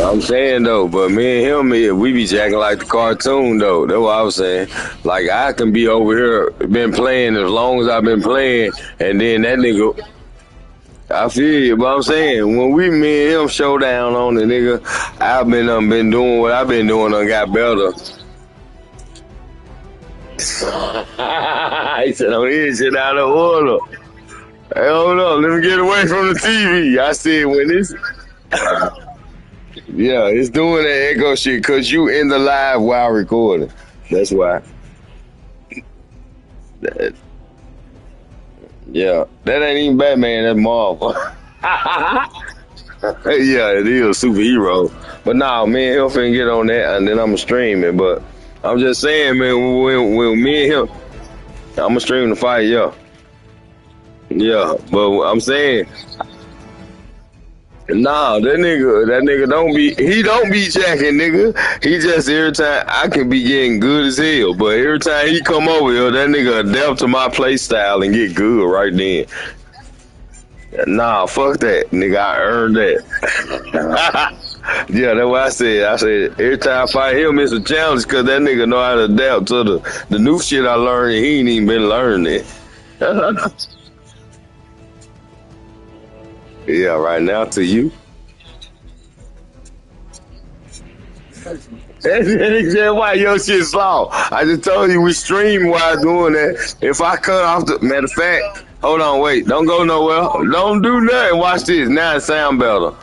I'm saying though, but me and him, we be jacking like the cartoon though. That's what I was saying. Like I can be over here, been playing as long as I've been playing, and then that nigga, I feel you, but I'm saying when me and him showdown on the nigga, I've been doing what I've been doing and got better. He said, "Oh, this shit out of order." Hey, hold on, let me get away from the TV. I said, when this, yeah, it's doing that echo shit because you in the live while recording. That's why. Yeah, that ain't even Batman, that's Marvel. Yeah, it is a superhero. But nah, me and him finna get on that and then I'ma stream it. But I'm just saying, man, when me and him, I'ma stream the fight, yeah. Yeah, but I'm saying, nah, that nigga don't be jacking, nigga. He just every time I can be getting good as hell, but every time he come over here, that nigga adapt to my play style and get good right then. Nah, fuck that, nigga. I earned that. Yeah, that's what I said. I said every time I fight him, it's a challenge because that nigga know how to adapt to the new shit I learned. And he ain't even been learning it. Yeah, right now to you. That's why your shit slow. I just told you we stream while doing that. If I cut off the matter of fact, hold on, wait, don't go nowhere. Don't do nothing. Watch this. Now it sound better.